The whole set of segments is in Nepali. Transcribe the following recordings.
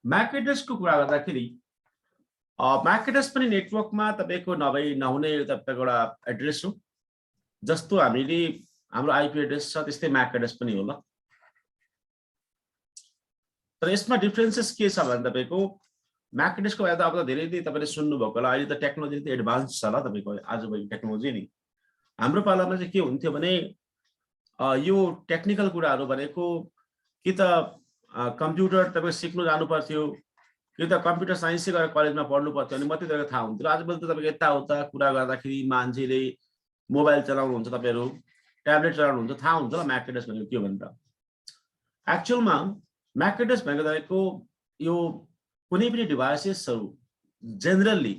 म्याक एड्रेसको कुरा गर्दाखेरि म्याक एड्रेस पनि नेटवर्कमा तपाईको नहुने तपाईको एउटा एड्रेस हो। जस्तो हामीले हाम्रो आईपी एड्रेस छ त्यस्तै म्याक एड्रेस पनि होला। तर यसमा डिफरेन्सेस के छ भने तपाईको म्याक एड्रेसको बारेमा अब त धेरै नै तपाईले सुन्नु भएको होला। अहिले त टेक्नोलोजी त एडभान्स छ होला तपाईको आजभोलि टेक्नोलोजी नि। हाम्रो पालामा चाहिँ के हुन्थ्यो भने यो टेक्निकल कुराहरू भनेको कि त कम्प्युटर तपाईको सिक्नु जानु पर्थ्यो कि त कम्प्युटर साइन्सै गरेर कलेजमा पढ्नु पर्थ्यो अनि मात्रै तपाईको थाहा हुन्थ्यो। आजभोलि त तपाईको यताउता कुरा गर्दाखेरि मान्छेले मोबाइल चलाउनुहुन्छ, तपाईहरु ट्याब्लेट चलाउनुहुन्छ, थाहा हुन्छ होला म्याक एड्रेस भनेको के हो भनेर। एक्चुअलमा म्याक एड्रेस भनेको तपाईको यो कुनै पनि डिभाइसेसहरु जेनरली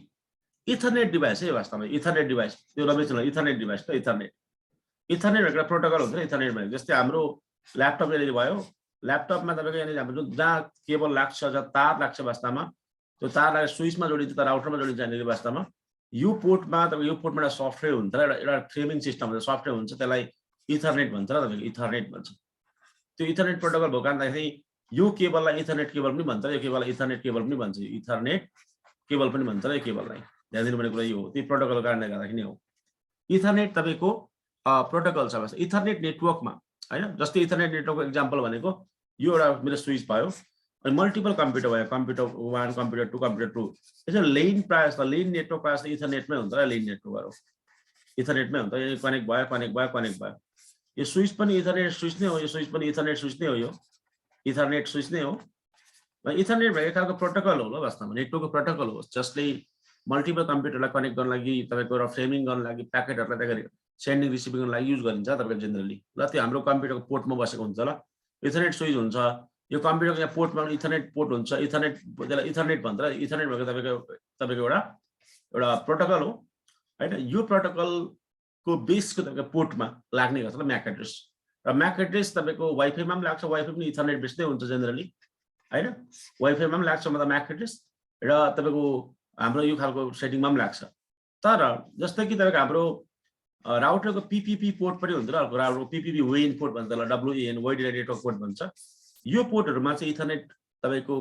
इथरनेट डिभाइस है वास्तवमा इथरनेट डिभाइस त्यो रमेशले इथरनेट डिभाइस त इथरनेट भनेको प्रोटोकल हुन्छ। इथरनेट भनेको जस्तै हाम्रो ल्यापटप यदि भयो ल्यापटपमा तपाईको यदि हाम्रो जहाँ केबल लाग्छ जहाँ तार लाग्छ वास्तवमा त्यो तारलाई स्विचमा जोडिन्छ त राउटरमा जोडिन्छ अनि वास्तवमा यो पोर्टमा तपाईको यो पोर्टमा एउटा सफ्टवेयर हुन्छ एउटा फ्रेमिङ सिस्टम हुन्छ सफ्टवेयर हुन्छ त्यसलाई इथरनेट भन्छ र तपाईको इथरनेट भन्छ। त्यो इथरनेट प्रोटोकल भएको कारणले यो केबललाई इथरनेट केबल पनि भन्छ यो केबललाई इथरनेट केबल पनि भन्छ इथरनेट केबल पनि भन्छ र यो केबललाई ध्यान दिनुपर्ने कुरा यो हो। त्यो प्रोटोकलको कारणले गर्दाखेरि नै हो। इथरनेट तपाईको प्रोटोकल छ। इथरनेट नेटवर्कमा हैन जस्तै इथरनेट नेटवर्कको एक्जाम्पल भनेको यो एउटा मेरो स्विच भयो अनि मल्टिपल कम्प्युटर भयो कम्प्युटर 1 कम्प्युटर 2 कम्प्युटर 2 यसो लेन प्रायः जस्तो लेन नेटवर्क प्रायः जस्तो इथरनेटमै हुन्छ र लेन नेटवर्कहरु इथरनेटमै हुन्छ। यो कनेक्ट भयो यो स्विच पनि इथरनेट स्विच नै हो यो स्विच पनि इथरनेट स्विच नै हो यो इथरनेट स्विच नै हो। इथरनेट भएको खालको प्रोटोकल हो ल वास्तवमा नेटवर्कको प्रोटोकल हो जसले मल्टिपल कम्प्युटरलाई कनेक्ट गर्न लागि तपाईको एउटा फ्रेमिङ गर्न लागि प्याकेटहरुलाई त्यसरी सेन्डिङ रिसिभिङ गर्न लागि युज गरिन्छ तपाईको जेनरली ल। त्यो हाम्रो कम्प्युटरको पोर्टमा बसेको हुन्छ ल इथरनेट स्विच हुन्छ। यो कम्प्युटरको यहाँ पोर्टमा इथरनेट पोर्ट हुन्छ इथरनेट त्यसलाई इथरनेट भन्छ र इथरनेट भनेको तपाईको एउटा प्रोटोकल हो हैन। यो प्रोटोकलको बेसको तपाईको पोर्टमा लाग्ने गर्छ ल म्याक एड्रेस र म्याक एड्रेस तपाईको वाइफाईमा पनि लाग्छ वाइफाई पनि इथरनेट बेस्ड नै हुन्छ जेनरली हैन। वाइफाईमा पनि लाग्छ मतलब म्याक एड्रेस र तपाईको हाम्रो यो खालको सेटिङमा पनि लाग्छ। तर जस्तै कि तपाईको हाम्रो राउटरको पीपीपी पोर्ट पनि हुन्छ र राउटरको पीपीपी वेन पोर्ट भन्छ ल WAN wide area network port भन्छ। यो पोर्टहरुमा चाहिँ इथरनेट तपाईको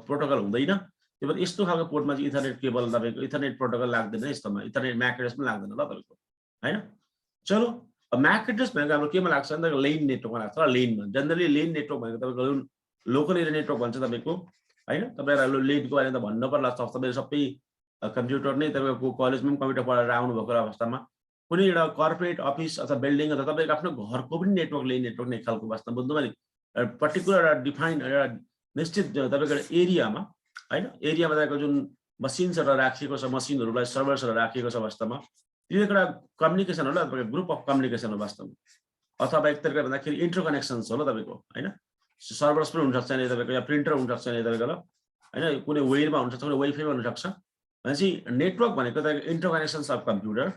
प्रोटोकल हुँदैन। त्यो भएर यस्तो खालको पोर्टमा चाहिँ इथरनेट केबल तपाईको इथरनेट प्रोटोकल लाग्दैन यस्तोमा इथरनेट म्याक एड्रेस पनि लाग्दैन ल तपाईको हैन। चलो म्याक एड्रेस भनेको हाम्रो केमा लाग्छ भने लेन नेटवर्कमा लाग्छ र लेनमा जनरली लेन नेटवर्क भनेको तपाईको लोकल एरिया नेटवर्क भन्छ तपाईको हैन। तपाईहरुले लेनको बारेमा त भन्नु पर्ला तपाईहरु सबै कम्प्युटर नै तपाईको कलेजमा पनि कम्प्युटर पढाएर आउनु भएको अवस्थामा कुनै एउटा कर्पोरेट अफिस अथवा बिल्डिङ अथवा तपाईको आफ्नो घरको पनि नेटवर्क लेन नेटवर्क नै खालको वास्तवमा बुझ्नुभयो नि पर्टिकुलर एउटा डिफाइन एउटा निश्चित तपाईको एरियामा हैन एरियामा तपाईको जुन मसिन्सहरु राखिएको छ मसिनहरुलाई सर्भर्सहरु राखिएको छ वास्तवमा यो एउटा कम्युनिकेसन हो ल तपाईको ग्रुप अफ कम्युनिकेसन हो वास्तवमा अथवा एक तरिकाले भन्दाखेरि इन्टरकनेक्सन्स हो ल तपाईको हैन। सर्भर्स पनि हुन सक्छ नि तपाईको या प्रिन्टर हुन सक्छ नि तपाईको ल हैन कुनै वेयरमा हुन सक्छ कुनै वाइफाईमा हुन सक्छ भनेपछि नेटवर्क भनेको तपाईको इन्टरकनेक्सन्स अफ कम्प्युटर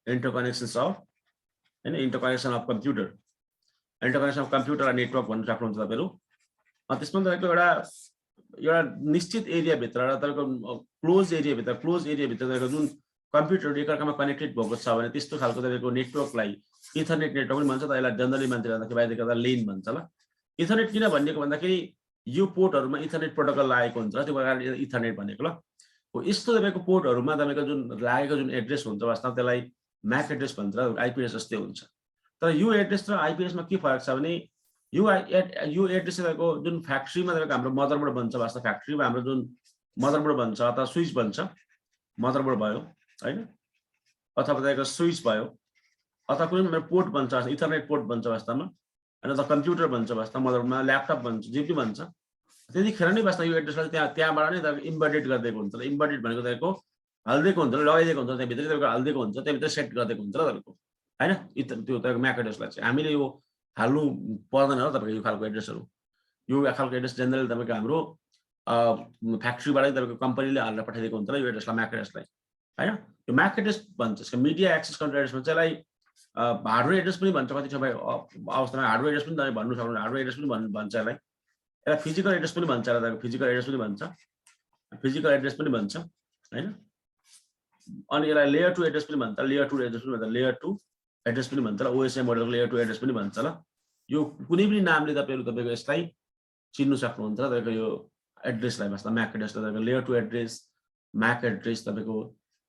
इन्टरकनेक्सन्स अफ हैन इन्टरकनेक्सन अफ कम्प्युटर इन्टरकनेक्सन अफ कम्प्युटर र नेटवर्क भन्न सक्नुहुन्छ तपाईहरु। त्यसमा तपाईको एउटा निश्चित एरिया भित्र र तपाईको क्लोज एरिया भित्र तपाईको जुन कम्प्युटर एकअर्कामा कनेक्टेड भएको छ भने त्यस्तो खालको तपाईको नेटवर्कलाई इथरनेट नेटवर्क पनि भन्छ। त यसलाई जनरली मान्छेले भन्दाखेरि बाहिर गर्दा लेन भन्छ ल। इथरनेट किन भनिएको भन्दाखेरि यो पोर्टहरुमा इथरनेट प्रोटोकल लागेको हुन्छ त्यो कारण इथरनेट भनेको ल। हो यस्तो तपाईको पोर्टहरुमा तपाईको जुन लागेको जुन एड्रेस हुन्छ वास्तवमा त्यसलाई म्याक एड्रेस भन्छ र आईपी एड्रेस जस्तै हुन्छ। तर यो एड्रेस र आईपी एड्रेसमा के फरक छ भने यो एड्रेस तपाईको जुन फ्याक्ट्रीमा तपाईको हाम्रो मदरबोर्ड बन्छ वास्तव फ्याक्ट्रीमा हाम्रो जुन मदरबोर्ड बन्छ अथवा स्विच बन्छ मदरबोर्ड भयो हैन अथवा तपाईको स्विच भयो अथवा कुनै पोर्ट बन्छ इथरनेट पोर्ट बन्छ वास्तवमा हैन अथवा कम्प्युटर बन्छ वास्तवमा मदरबोर्डमा ल्यापटप बन्छ जे पनि भन्छ त्यतिखेर नै वास्तवमा यो एड्रेसलाई त्यहाँबाट नै तपाईको इम्बेडेड गरिदिएको हुन्छ। इम्बेडेड भनेको तपाईको हाल्दिएको हुन्छ लगाइदिएको हुन्छ त्यहाँ भित्रै तपाईको हाल्दिएको हुन्छ त्यहाँ भित्र सेट गरिदिएको हुन्छ र तपाईको हैन त्यो तपाईको म्याक एड्रेसलाई चाहिँ हामीले यो हाल्नु पर्दैन हो तपाईको यो खालको एड्रेसहरु यो खालको एड्रेस जेनरली तपाईको हाम्रो फ्याक्ट्रीबाटै तपाईको कम्पनीले हालेर पठाइदिएको हुन्छ र यो एड्रेसलाई म्याक एड्रेसलाई हैन। यो म्याक एड्रेस भन्छ यसको मिडिया एक्सेस कन्ट्रोल एड्रेस भन्छ यसलाई हार्डवेयर एड्रेस पनि भन्छ कति समय अवस्थामा हार्डवेयर एड्रेस पनि तपाईँ भन्नु सक्नुहुन्छ हार्डवेयर एड्रेस पनि भन्छ यसलाई फिजिकल एड्रेस पनि भन्छ यसलाई फिजिकल एड्रेस पनि भन्छ फिजिकल एड्रेस पनि भन्छ हैन। अनि यसलाई लेयर 2 एड्रेस पनि भन्छ लेयर 2 एड्रेस पनि भन्छ लेयर 2 एड्रेस पनि भन्छ ल ओएसएम मोडलको लेयर 2 एड्रेस पनि भन्छ ल। यो कुनै पनि नामले तपाईहरु तपाईको यसलाई चिन्नु सक्नुहुन्छ तपाईको यो एड्रेसलाई वास्तवमा म्याक एड्रेस तपाईँको लेयर 2 एड्रेस, म्याक एड्रेस, तपाईँको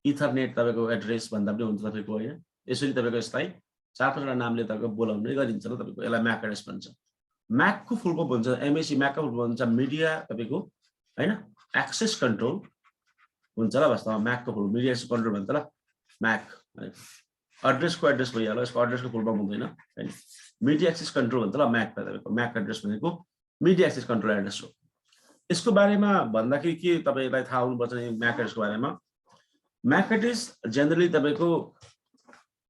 इथरनेट तपाईँको एड्रेस भन्दा पनि हुन्छ तपाईँको होइन। यसरी तपाईँको यसलाई 4-5 वटा नामले तपाईँको बोलाउने गरिन्छ ल तपाईँको, यसलाई म्याक एड्रेस भन्छ। म्याकको फुल फर्म भन्छ एमएसी, म्याकको फुल फर्म भन्छ मिडिया तपाईँको होइन एक्सेस कन्ट्रोल हुन्छ ल वास्तवमा। म्याकको फुल मिडिया एक्सेस कन्ट्रोल भन्छ ल म्याक। एड्रेसको एड्रेस भइहाल्यो, यसको एड्रेसको फुल फर्म हुँदैन होइन। मिडिया एक्सेस कन्ट्रोल भन्छ ल म्याक तपाईँको। म्याक एड्रेस भनेको मिडिया एक्सेस कन्ट्रोल एड्रेस हो। यसको बारेमा भन्दाखेरि के तपाईँलाई थाहा हुनुपर्छ नि म्याक एड्रेसको बारेमा। म्याक एड्रेस जेनरली तपाईँको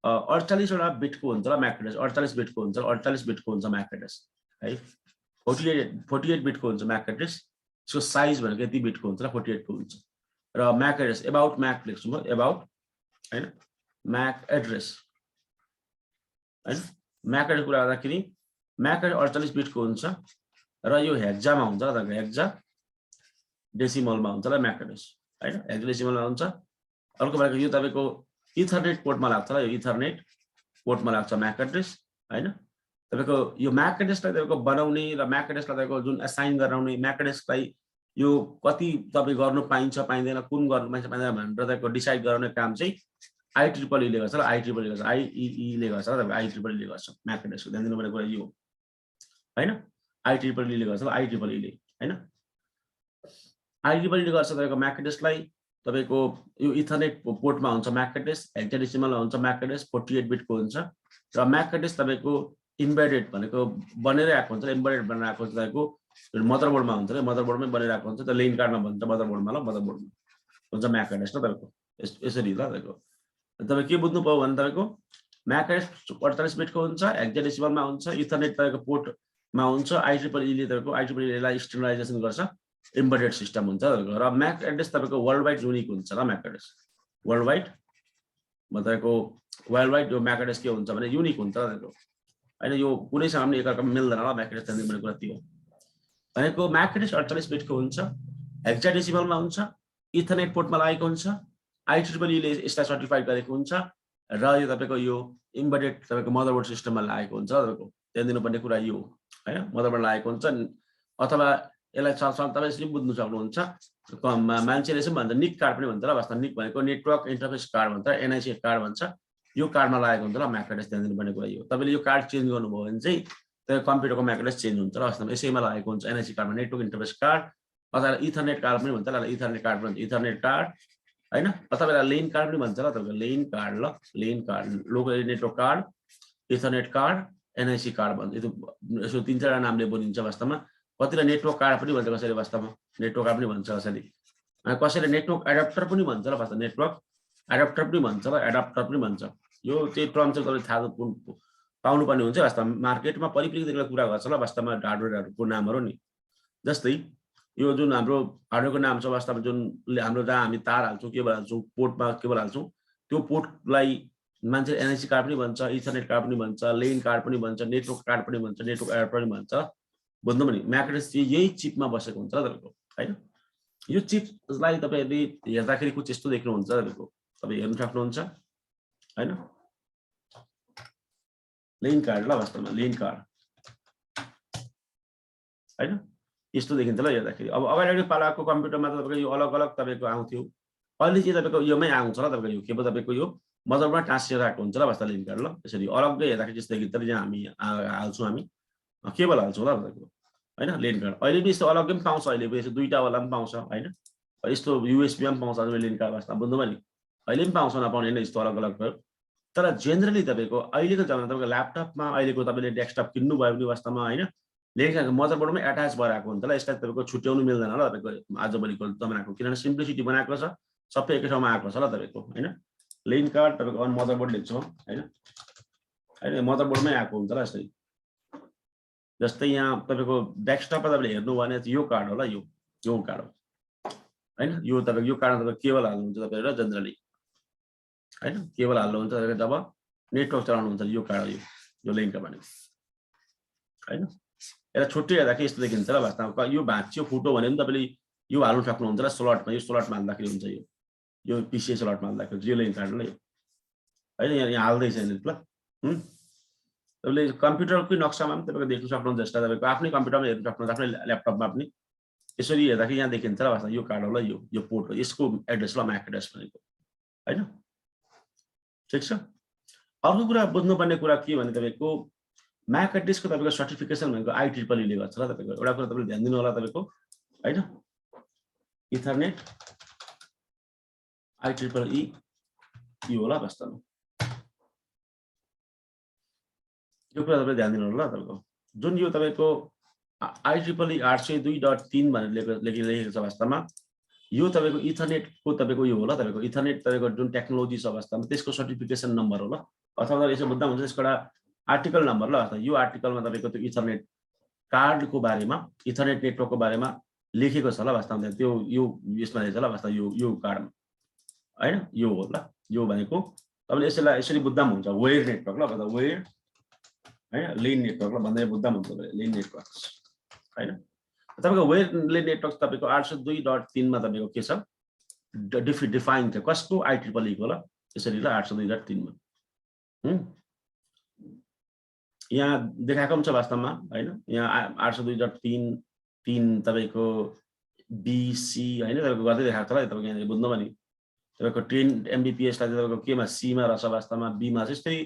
48 वटा बिटको हुन्छ ल म्याक एड्रेस। 48 बिटको हुन्छ, 48 बिटको हुन्छ म्याक एड्रेस है। 48 बिटको हुन्छ म्याक एड्रेस। यसको साइज भनेको यति बिटको हुन्छ र 48 को हुन्छ। र म्याक एड्रेस एबाउट म्याक लेख्छु म, एबाउट होइन म्याक एड्रेस होइन। म्याक एड्रेस कुरा गर्दाखेरि म्याक एड्रेस 48 बिटको हुन्छ र यो हेक्जामा हुन्छ ल तपाईँको, हेक्जा डेसिमलमा हुन्छ ल म्याक एड्रेस होइन, हेक्जा डेसिमलमा हुन्छ। अर्को भनेको यो तपाईँको इथरनेट पोर्टमा लाग्छ ल, यो इथरनेट पोर्टमा लाग्छ म्याक एड्रेस होइन। तपाईँको यो म्याक एड्रेसलाई तपाईँको बनाउने र म्याक एड्रेसलाई तपाईँको जुन एसाइन गराउने, म्याक एड्रेसलाई यो कति तपाईँ गर्नु पाइन्छ पाइँदैन, कुन गर्नु पाइन्छ पाइँदैन भनेर तपाईँको डिसाइड गराउने काम चाहिँ IEEE ले गर्छ ल, IEEE गर्छ, IEEE ले गर्छ ल तपाईँको, IEEE ले गर्छ म्याक एड्रेसको। ध्यान दिनुपर्ने कुरा यो होइन, IEEE ले गर्छ ल, IEEE ले होइन। IEEE ले गर्छ तपाईँको म्याक एड्रेसलाई। तपाईँको यो इथरनेट पोर्टमा हुन्छ म्याक एड्रेस, हेक्साडेसिमलमा हुन्छ म्याक एड्रेस, 48 बिटको हुन्छ। र म्याक एड्रेस तपाईँको इम्बेडेड भनेको बनेर आएको हुन्छ, इम्बेडेड बनेर आएको हुन्छ तपाईँको मदरबोर्डमा हुन्छ, मदरबोर्डमै बनिरहेको हुन्छ, त्यो लेन कार्डमा भन्छ मदरबोर्डमा ल, मदरबोर्डमा हुन्छ म्याक एड्रेस ल तपाईँको। यसरी ल तपाईँको तपाईँ के बुझ्नु पायो भने तपाईँको म्याक एड्रेस 48 बिटको हुन्छ, हेक्साडेसिमलमा हुन्छ, इथरनेट तपाईँको पोर्टमा हुन्छ। IEEE ले तपाईँको IEEEलाई स्ट्यान्डर्डाइजेसन गर्छ, इम्बेडेड सिस्टम हुन्छ तपाईँको। र म्याक एड्रेस तपाईँको वर्ल्ड वाइड युनिक हुन्छ ल म्याक एड्रेस। वर्ल्ड वाइड तपाईँको वर्ल्ड वाइड यो म्याक एड्रेस के हुन्छ भने युनिक हुन्छ तपाईँको होइन। यो कुनैसँग पनि एकअर्कामा मिल्दैन ल म्याक एड्रेस। भन्ने कुरा त्यो भनेको म्याक एड्रेस 48 बिटको हुन्छ, हेक्साडेसिमलमा हुन्छ, इथरनेट पोर्टमा लागेको हुन्छ, IEEE ले यसलाई सर्टिफाइड गरेको हुन्छ र यो तपाईँको यो इम्बेडेड तपाईँको मदरबोर्ड सिस्टममा लागेको हुन्छ तपाईँको। ध्यान दिनुपर्ने कुरा यो होइन, मदरबोर्ड लागेको हुन्छ। अथवा यसलाई तपाईँ यसरी बुझ्नु सक्नुहुन्छ, मान्छेले चाहिँ भन्छ निक कार्ड पनि भन्छ ल वास्तवमा। निक भनेको नेटवर्क इन्टरफेस कार्ड भन्छ, NIC कार्ड भन्छ। यो कार्डमा लागेको हुन्छ ल म्याक एड्रेस। ध्यान दिनुपर्ने कुरा यो, तपाईँले यो कार्ड चेन्ज गर्नुभयो भने चाहिँ त्यो कम्प्युटरको म्याक एड्रेस चेन्ज हुन्छ ल वास्तवमा। यसैमा लागेको हुन्छ NIC कार्डमा, नेटवर्क इन्टरफेस कार्ड अथवा इथरनेट कार्ड पनि भन्छ ल, इथरनेट कार्ड पनि, इथरनेट कार्ड होइन। अथवा लेन कार्ड पनि भन्छ ल तपाईँको, लेन कार्ड ल, lane card, local network card, Ethernet card, NIC card भन्छ। यसो 3-4 नामले बोलिन्छ वास्तवमा। कतिलाई नेटवर्क कार्ड पनि भन्छ कसैले वास्तवमा, नेटवर्क कार्ड पनि भन्छ कसैले, कसैले नेटवर्क एडाप्टर पनि भन्छ ल वास्तवमा, नेटवर्क एडाप्टर पनि भन्छ ल, एडाप्टर पनि भन्छ। यो चाहिँ टर्म चाहिँ तपाईँले थाहा पाउनुपर्ने हुन्छ वास्तवमा। मार्केटमा परिप्रेक्षित कुरा गर्छ ल वास्तवमा हार्डवेयरहरूको नामहरू नि। जस्तै यो जुन हाम्रो हार्डवेयरको नाम छ वास्तवमा, जुन हाम्रो जहाँ हामी तार हाल्छौँ, केबल हाल्छौँ, पोर्टमा केबल हाल्छौँ, त्यो पोर्टलाई मान्छे NIC कार्ड पनि भन्छ, इथरनेट कार्ड पनि भन्छ, लेन कार्ड पनि भन्छ, नेटवर्क कार्ड पनि भन्छ, नेटवर्क एडाप्टर पनि भन्छ। बुझ्नु भने म्याक एड्रेस चाहिँ यही चिपमा बसेको हुन्छ तपाईँको होइन। यो चिपलाई तपाईँहरूले हेर्दाखेरि कुछ यस्तो देख्नुहुन्छ तपाईँको, तपाईँ हेर्नु सक्नुहुन्छ होइन। लेन कार्ड ल वास्तवमा, लेन कार्ड होइन, यस्तो देखिन्छ ल हेर्दाखेरि। अब अगाडि पालाको कम्प्युटरमा त तपाईँको यो अलग अलग तपाईँको आउँथ्यो, अहिले चाहिँ तपाईँको योमै आउँछ ल तपाईँको। यो केवल तपाईँको यो मदरबोर्डमा टाँसिएर आएको हुन्छ ल वास्तव लेन कार्ड ल। यसरी अलग्गै हेर्दाखेरि जस्तो देखिन्छ यहाँ हामी हाल्छौँ, हामी केबल हाल्छौँ ल तपाईँको होइन लेन कार्ड। अहिले पनि यस्तो अलग्गै पनि पाउँछ, अहिले पनि यस्तो 2टावाला पनि पाउँछ होइन, यस्तो USB पनि पाउँछ लेन कार्ड वास्तवमा। बुझ्नु भयो नि, अहिले पनि पाउँछ, नपाउने होइन, यस्तो अलग अलग भयो। तर जेनरली तपाईँको अहिलेको जमाना तपाईँको ल्यापटपमा अहिलेको तपाईँले डेस्कटप किन्नुभयो भने वास्तवमा होइन, लेन कार्डको मदरबोर्डमै एट्याच भएर आएको हुन्छ ल। यसलाई तपाईँको छुट्याउनु मिल्दैन ल तपाईँको आजभोलिको जमानाको, किनभने सिम्प्लिसिटी बनाएको छ, सबै एकै ठाउँमा आएको छ ल तपाईँको होइन। लेन कार्ड तपाईँको अन मदरबोर्ड लेख्छौँ होइन, होइन मदरबोर्डमै आएको हुन्छ ल यसरी। जस्तै यहाँ तपाईँको डेस्कटपमा तपाईँले हेर्नु भने यो कार्ड होला, यो कार्ड हो होइन। यो तपाईँको यो कार्डमा तपाईँको केबल हाल्नुहुन्छ तपाईँले जनरली होइन, केबल हाल्नुहुन्छ तपाईँले जब नेटवर्क चलाउनुहुन्छ, यो कार्ड हो, यो लेन कार्ड भनेको होइन। यसलाई छुट्टै हेर्दाखेरि यस्तो देखिन्छ ल वास्तवमा। यो भाँच्यो फुटो भने पनि तपाईँले यो हाल्नु सक्नुहुन्छ ल स्लटमा, यो स्लटमा हाल्दाखेरि हुन्छ, यो PCI स्लटमा हाल्दाखेरि यो लेन कार्ड ल यो होइन। यहाँ हाल्दैछ ल तपाईँले कम्प्युटरकै नक्सामा पनि तपाईँको देख्न सक्नुहुन्छ, जस्तो तपाईँको आफ्नै कम्प्युटरमा हेर्नु सक्नुहुन्छ, आफ्नै ल्यापटपमा पनि यसरी हेर्दाखेरि यहाँ देखिन्छ ल वास्तवमा यो कार्ड होला यो पोर्ट हो यसको एड्रेस ल म्याक एड्रेस भनेको हैन ठीक छ अर्को कुरा बुझ्नुपर्ने कुरा के भने तपाईको म्याक एड्रेसको तपाईको सर्टिफिकेसन भनेको IEEE ले गर्छ ल तपाईको एउटा कुरा तपाईले ध्यान दिनु होला तपाईको हैन इथरनेट IEEE यो होला वास्तवमा यो कुरा तपाईले ध्यान दिनु होला तपाईको जुन यो तपाईको IEEE 802.3 भनेर लेखिएको छ वास्तवमा यो तपाईको इथरनेटको तपाईको यो होला तपाईको इथरनेट तपाईको जुन टेक्नोलोजी छ वास्तवमा त्यसको सर्टिफिकेसन नम्बर होला अथवा यसो बुझ्दा हुन्छ यसको एउटा आर्टिकल नम्बर ल यो आर्टिकलमा तपाईको त्यो इथरनेट कार्डको बारेमा इथरनेट नेटवर्कको बारेमा लेखेको छ ल वास्तवमा त्यो यो यसमा रहेछ ल वास्तवमा यो कार्डमा हैन यो हो ल यो भनेको तपाईले यसरी बुझ्दा पनि हुन्छ वेयर नेटवर्क ल भन्दा वेयर हैन लेन नेटवर्क ल भन्दै बुझ्दा पनि हुन्छ लेन नेटवर्क हैन तपाईको वेयर लेन नेटवर्क तपाईको 802.3 मा तपाईको के छ डिफाइन छ कसको IEEE को ल यसरी ल 802.3 मा यहाँ देखाएको पनि छ वास्तवमा हैन यहाँ 802.3 तपाईको BC हैन तपाईको गर्दै देखाएको छ ल तपाईको यहाँ बुझ्नु पनि तपाईको 10 Mbps लाई तपाईको केमा C मा रहेछ वास्तवमा B मा जस्तै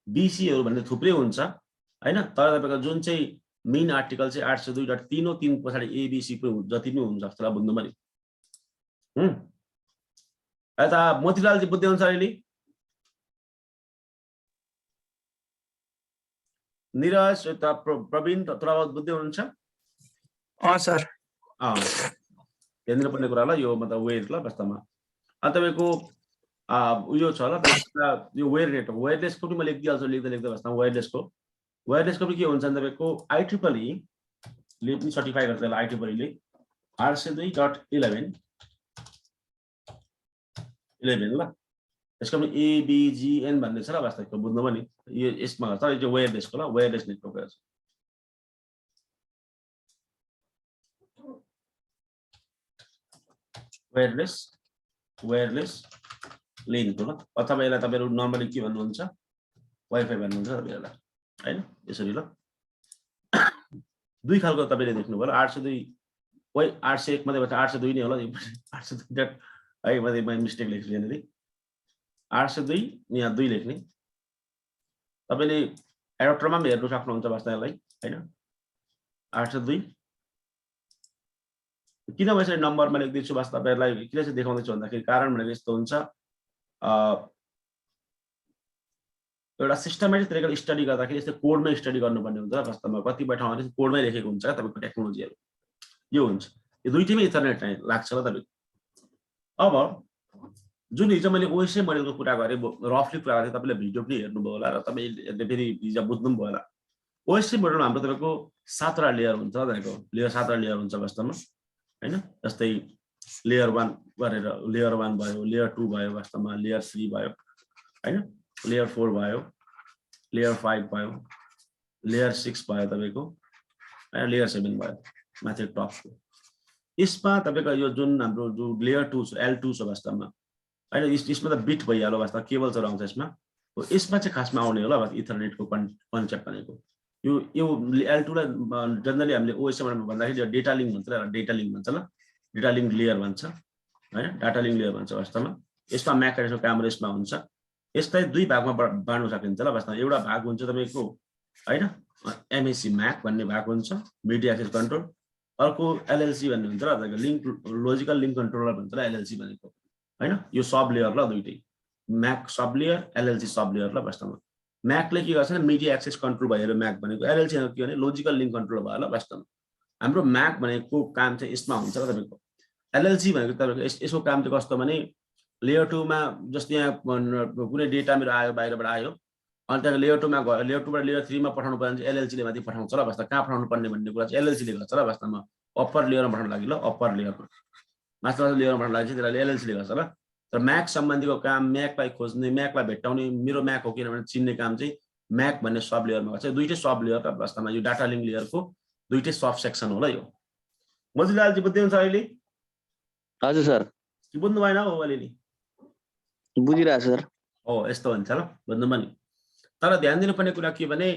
BC हरु भन्ने थुप्रै हुन्छ हैन तर तपाईको जुन चाहिँ मेन आर्टिकल चाहिँ 802.3 हो 3 पछाडी ABC को जति पनि हुन्छ जस्तो बुझ्नु पनि यता मोतीलाल जी बुझ्दै हुन्छ अहिले निरज यता प्रवीण तरावत बुझ्दै हुनुहुन्छ सर हेर्नु पर्ने कुरा ल यो मतलब वेयर ल वास्तवमा अनि तपाईको उयो छ ल यो वेयर नेटवर्क वायरलेसको पनि म लेख्दिहाल्छु लेख्दै वास्तवमा वायरलेसको पनि के हुन्छ भने तपाईको IEEE ले पनि सर्टिफाई गर्छ IEEE ले 802.11 ल यसको पनि ABGN भन्ने छ ल वास्तवमा बुझ्नु पनि यो यसमा छ यो वायरलेसको ल वायरलेस नेटवर्क छ वायरलेस लेनको ल अथवा यसलाई तपाईहरु नर्मली के भन्नुहुन्छ वाइफाई भन्नुहुन्छ तपाईहरुलाई हैन यसरी ल दुई खालको तपाईले देख्नु भयो 802 801 मध्ये 802 नै होला 802 है मैले मिस्टेक लेखेछु यहाँनेरि 802 यहाँ 2 लेख्ने तपाईले एडप्टरमा पनि हेर्न सक्नुहुन्छ वास्तवलाई हैन 802 किन यसरी नम्बरमा लेख्दैछु वास्तवलाई किन चाहिँ देखाउँदैछु भन्दाखेरि कारण भनेको यस्तो हुन्छ एउटा सिस्टमेटिक तरिकाले स्टडी गर्दाखेरि यस्तो कोडमै स्टडी गर्नुपर्ने हुन्छ वास्तवमा कतिपय ठाउँमा कोडमै लेखेको हुन्छ तपाईको टेक्नोलोजीहरु यो हुन्छ यो दुईटैमै इथरनेट लाग्छ ल तपाईको अब जुन हिजो मैले ओएसए मोडेलको कुरा गरे रफली कुरा गरे तपाईले भिडियो पनि हेर्नुभयो होला र तपाईले फेरि हिजो बुझ्नु पनि भयो होला ओएसए मोडेलमा हाम्रो तपाईको 7 वटा लेयर हुन्छ तपाईको लेयर 7 वटा लेयर हुन्छ वास्तवमा हैन जस्तै लेयर 1 गरेर लेयर 1 भयो लेयर 2 भयो वास्तवमा लेयर 3 भयो हैन लेयर 4 भयो लेयर 5 भयो लेयर 6 भयो तपाईको हैन लेयर 7 भयो माथि टपको यसमा तपाईको यो जुन हाम्रो जो लेयर 2 छ L2 छ वास्तवमा हैन यसमा त बिट भइहाल्यो वास्तवमा केबल्सहरु आउँछ यसमा चाहिँ खासमा आउने होला इथरनेटको कन्सेप्ट भनेको यो L2 लाई जनरली हामीले ओएसए मा भन्दाखेरि डेटा लिंक भन्छ ल डेटा लिंक लेयर भन्छ हैन डाटा लिंक लेयर भन्छ वास्तवमा यसमा म्याक एड्रेसको काम यसमा हुन्छ यसलाई दुई भागमा बाँड्न सकिन्छ ल वास्तवमा एउटा भाग हुन्छ तपाईको हैन MAC म्याक भन्ने भाग हुन्छ मिडिया एक्सेस कन्ट्रोल अर्को LLC भन्ने हुन्छ र लिंक लजिकल लिंक कन्ट्रोलर भन्छ ल LLC भनेको हैन यो सब लेयर ल दुईटै MAC sub layer LLC sub layer ल वास्तवमा म्याकले के गर्छ मिडिया एक्सेस कन्ट्रोल भयो म्याक भनेको LLC के भने लजिकल लिंक कन्ट्रोल भयो ल वास्तवमा हाम्रो म्याक भनेको काम चाहिँ यसमा हुन्छ र तपाईको LLC भनेको तपाईको यसको काम चाहिँ कस्तो भने लेयर 2 मा जस्तै यहाँ कुनै डेटा मेरो आयो बाहिरबाट आयो अनि त्यहाँ लेयर 2 मा गयो लेयर 2 बाट लेयर 3 मा पठाउनु पर्ने चाहिँ LLC ले माथि पठाउँछ ल वास्तवमा कहाँ पठाउनु पर्ने भन्ने कुरा चाहिँ LLC ले गर्छ ल वास्तवमा अप्पर लेयरमा पठाउन लागि ल अप्पर लेयरमा मास्टर लेयरमा पठाउन लागि चाहिँ त्यसलाई LLC ले गर्छ ल तर म्याक सम्बन्धीको काम म्याकलाई खोज्ने म्याकलाई भेट्टाउने मेरो म्याक हो किनभने चिन्ने काम चाहिँ म्याक भन्ने सब लेयरमा गर्छ दुईटै सब लेयर र वास्तवमा यो डाटा लिंक लेयरको दुईटै सब सेक्सन हो ल यो मजुलाल जी बुझ्दै हुन्छ अहिले हजुर सर के बुझ्नु भएन हो अलिअलि बुझिरहेको सर हो यस्तो हुन्छ ल बुझ्नु पनि तर ध्यान दिनुपर्ने कुरा के भने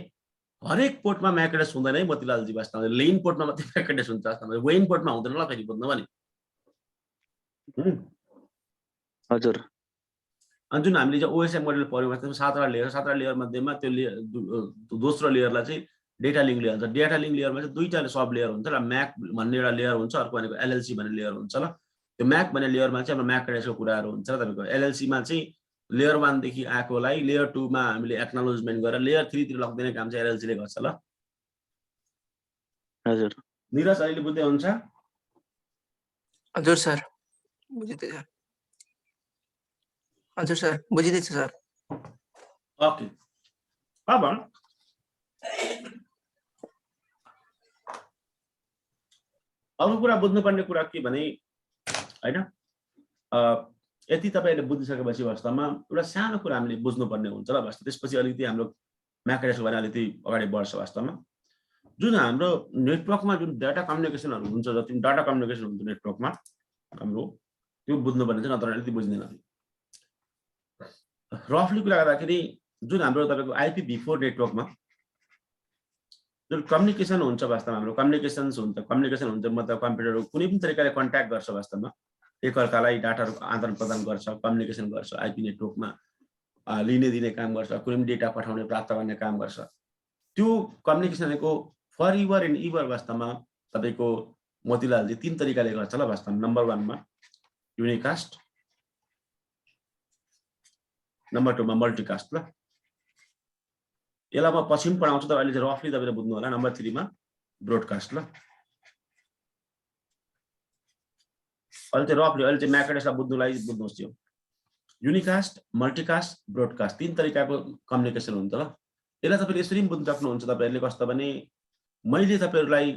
हरेक पोर्टमा म्याक एड्रेस हुँदैन है मोतीलालजी वास्तवमा लेन पोर्टमा मात्रै म्याक एड्रेस हुन्छ वास्तवमा वेन पोर्टमा हुँदैन ल फेरि बुझ्नु भने हजुर अनि जुन हामीले चाहिँ ओएसएम मोडल पढ्यौँ वास्तवमा 7 लेयर मध्येमा त्यो दोस्रो लेयरलाई चाहिँ डेटा लिङ्क लेयर हुन्छ डेटा लिङ्क लेयरमा चाहिँ दुईटा सब लेयर हुन्छ र म्याक भन्ने एउटा लेयर हुन्छ अर्को भनेको एलएलसी भन्ने लेयर हुन्छ ल त्यो म्याक भन्ने लेयरमा चाहिँ हाम्रो म्याक एड्रेसको कुराहरू हुन्छ र तपाईको एलएलसीमा चाहिँ लेयर 1 देखि आएकोलाई लेयर 2 मा हामीले एक्नोलेजमेन्ट गरेर लेयर 3 तिर लग्दिने काम चाहिँ एलएलसी ले गर्छ ल हजुर निरज अहिले बुझ्दै हुन्छ हजुर सर बुझिँदैछ हजुर सर बुझिँदैछ सर ओके अब अरु कुरा बुझ्नुपर्ने कुरा के भने हैन यति तपाईले बुझिसकेपछि वास्तवमा एउटा सानो कुरा हामीले बुझ्नुपर्ने हुन्छ ल वास्तव त्यसपछि अलिकति हाम्रो म्याक एड्रेसको बारेमा अलिकति अगाडि बढ्छ वास्तवमा जुन हाम्रो नेटवर्कमा जुन डाटा कम्युनिकेसनहरु हुन्छ जति डाटा कम्युनिकेसन हुन्छ नेटवर्कमा हाम्रो त्यो बुझ्नुपर्ने चाहिँ नत्र अलिकति बुझ्दैन रफली कुरा गर्दाखेरि जुन हाम्रो तपाईको IPv4 नेटवर्कमा जुन कम्युनिकेसन हुन्छ वास्तवमा हाम्रो कम्युनिकेसन हुन्छ मतलब कम्प्युटर कुनै पनि तरिकाले कन्ट्याक्ट गर्छ वास्तवमा एकअर्कालाई डाटाहरु आदान प्रदान गर्छ कम्युनिकेसन गर्छ आइपी नेटवर्कमा लिने दिने काम गर्छ कुनै पनि डेटा पठाउने प्राप्त गर्ने काम गर्छ त्यो कम्युनिकेसनको फर एभर एन्ड एभर वास्तवमा तपाईको मोतीलालले तीन तरिकाले गर्छ ल वास्तवमा नम्बर 1 मा युनिकास्ट नम्बर 2 मा मल्टिकास्ट ल यसलाई म पछि पनि पढाउँछु तर अहिले चाहिँ रफली तपाईले बुझ्नु होला नम्बर 3 मा ब्रोडकास्ट ल अहिले चाहिँ रफली अहिले चाहिँ म्याक एड्रेसलाई बुझ्नुलाई बुझ्नुहोस् यो युनिकास्ट मल्टिकास्ट ब्रोडकास्ट तीन तरिकाको कम्युनिकेसन हुन्छ ल यसलाई तपाईले यसरी पनि बुझ्न सक्नुहुन्छ तपाईहरुले कस्तो भने मैले तपाईहरुलाई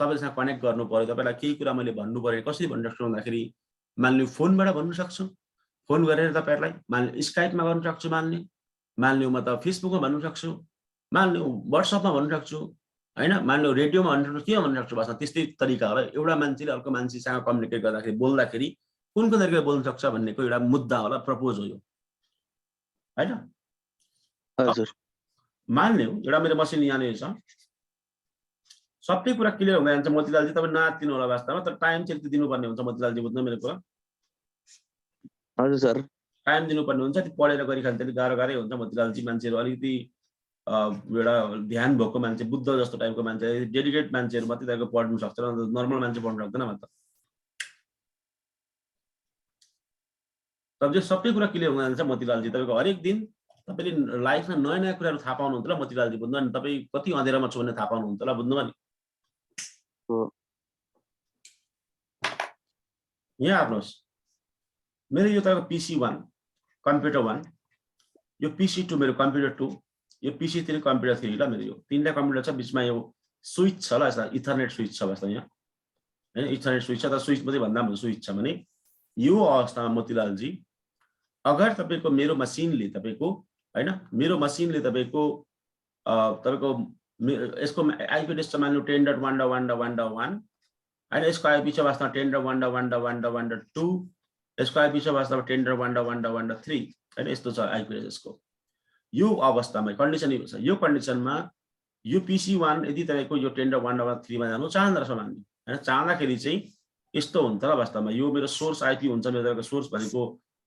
तपाईसँग कनेक्ट गर्नु पर्यो तपाईलाई केही कुरा मैले भन्नु पर्यो कसरी भन्न सक्छु भन्दाखेरि मान्नु फोनबाट भन्न सक्छु फोन गरेर तपाईहरुलाई मान्नु स्काइपमा गर्न सक्छु मान्नु म त फेसबुकमा भन्न सक्छु मान्नु व्हाट्सएपमा भन्न सक्छु हैन मान्नु रेडियोमा भन्न सक्छु के भन्न सक्छु बस त्यस्तै तरिका होला एउटा मान्छेले अर्को मान्छेसँग कम्युनिकेट गर्दाखेरि बोल्दाखेरि कुन तरिकाले बोल्न सक्छ भन्नेको एउटा मुद्दा होला प्रपोज हो यो हैन हजुर मान्नु एउटा मेरो मसिन यहाँले छ सबै कुरा क्लियर हुँदै जान्छ मोतीलालजी तपाईं नआत्तिनु होला वास्तवमा तर टाइम चाहिँ दिनुपर्ने हुन्छ मोतीलालजी बुझ्नु मेरो कुरा हजुर सर टाइम दिनुपर्ने हुन्छ त्यो पढेर गरिखान्छ त्यति गाह्रो हुन्छ मोतीलालजी मान्छेहरु अलिकति एउटा ध्यान भएको मान्छे बुद्ध जस्तो टाइपको मान्छे डेडिकेट मान्छेहरु मात्रै त्यसको पढ्न सक्छ र नर्मल मान्छे पढ्न सक्दैन मतलब तब सबै कुरा क्लियर हुन जान्छ मोतीलालजी तपाईको हरेक दिन तपाईले लाइफमा नयाँ नयाँ कुराहरु थाहा पाउनुहुन्छ ल मोतीलालजी बुझ्नु अनि तपाई कति अँधेरामा छु भन्ने थाहा पाउनुहुन्छ ल बुझ्नु भने यहाँ हेर्नुस् मेरो यो तपाईको PC1 कम्प्युटर 1 यो PC2 मेरो कम्प्युटर 2 यो PC3 कम्प्युटर 3 ल मेरो यो तीनटा कम्प्युटर छ बीचमा यो स्विच छ ल यसमा इथरनेट स्विच छ वास्तवमा यहाँ हैन इथरनेट स्विच छ त स्विच मात्रै भन्दा पनि स्विच छ भने यो अवस्थामा मोतीलालजी अगर तपाईको मेरो मसिनले तपाईको हैन मेरो मसिनले तपाईको यसको आईपी एड्रेस छ मान्नु 10.1.1.1.1 हैन यसको आईपी छ वास्तवमा 10.1.1.1.1.2 यसको आईपी छ वास्तवमा 10.1.1.1.3 हैन यस्तो छ आईपी एड्रेस यसको यो अवस्थामा कन्डिसन यो छ यो कन्डिसनमा यो PC1 यदि तपाईको यो 10.1.1.3 मा जानु चाहन्छ मान्नु हैन चाहँदाखेरि चाहिँ यस्तो हुन्छ र वास्तवमा यो मेरो सोर्स आईपी हुन्छ मेरो तपाईको सोर्स भनेको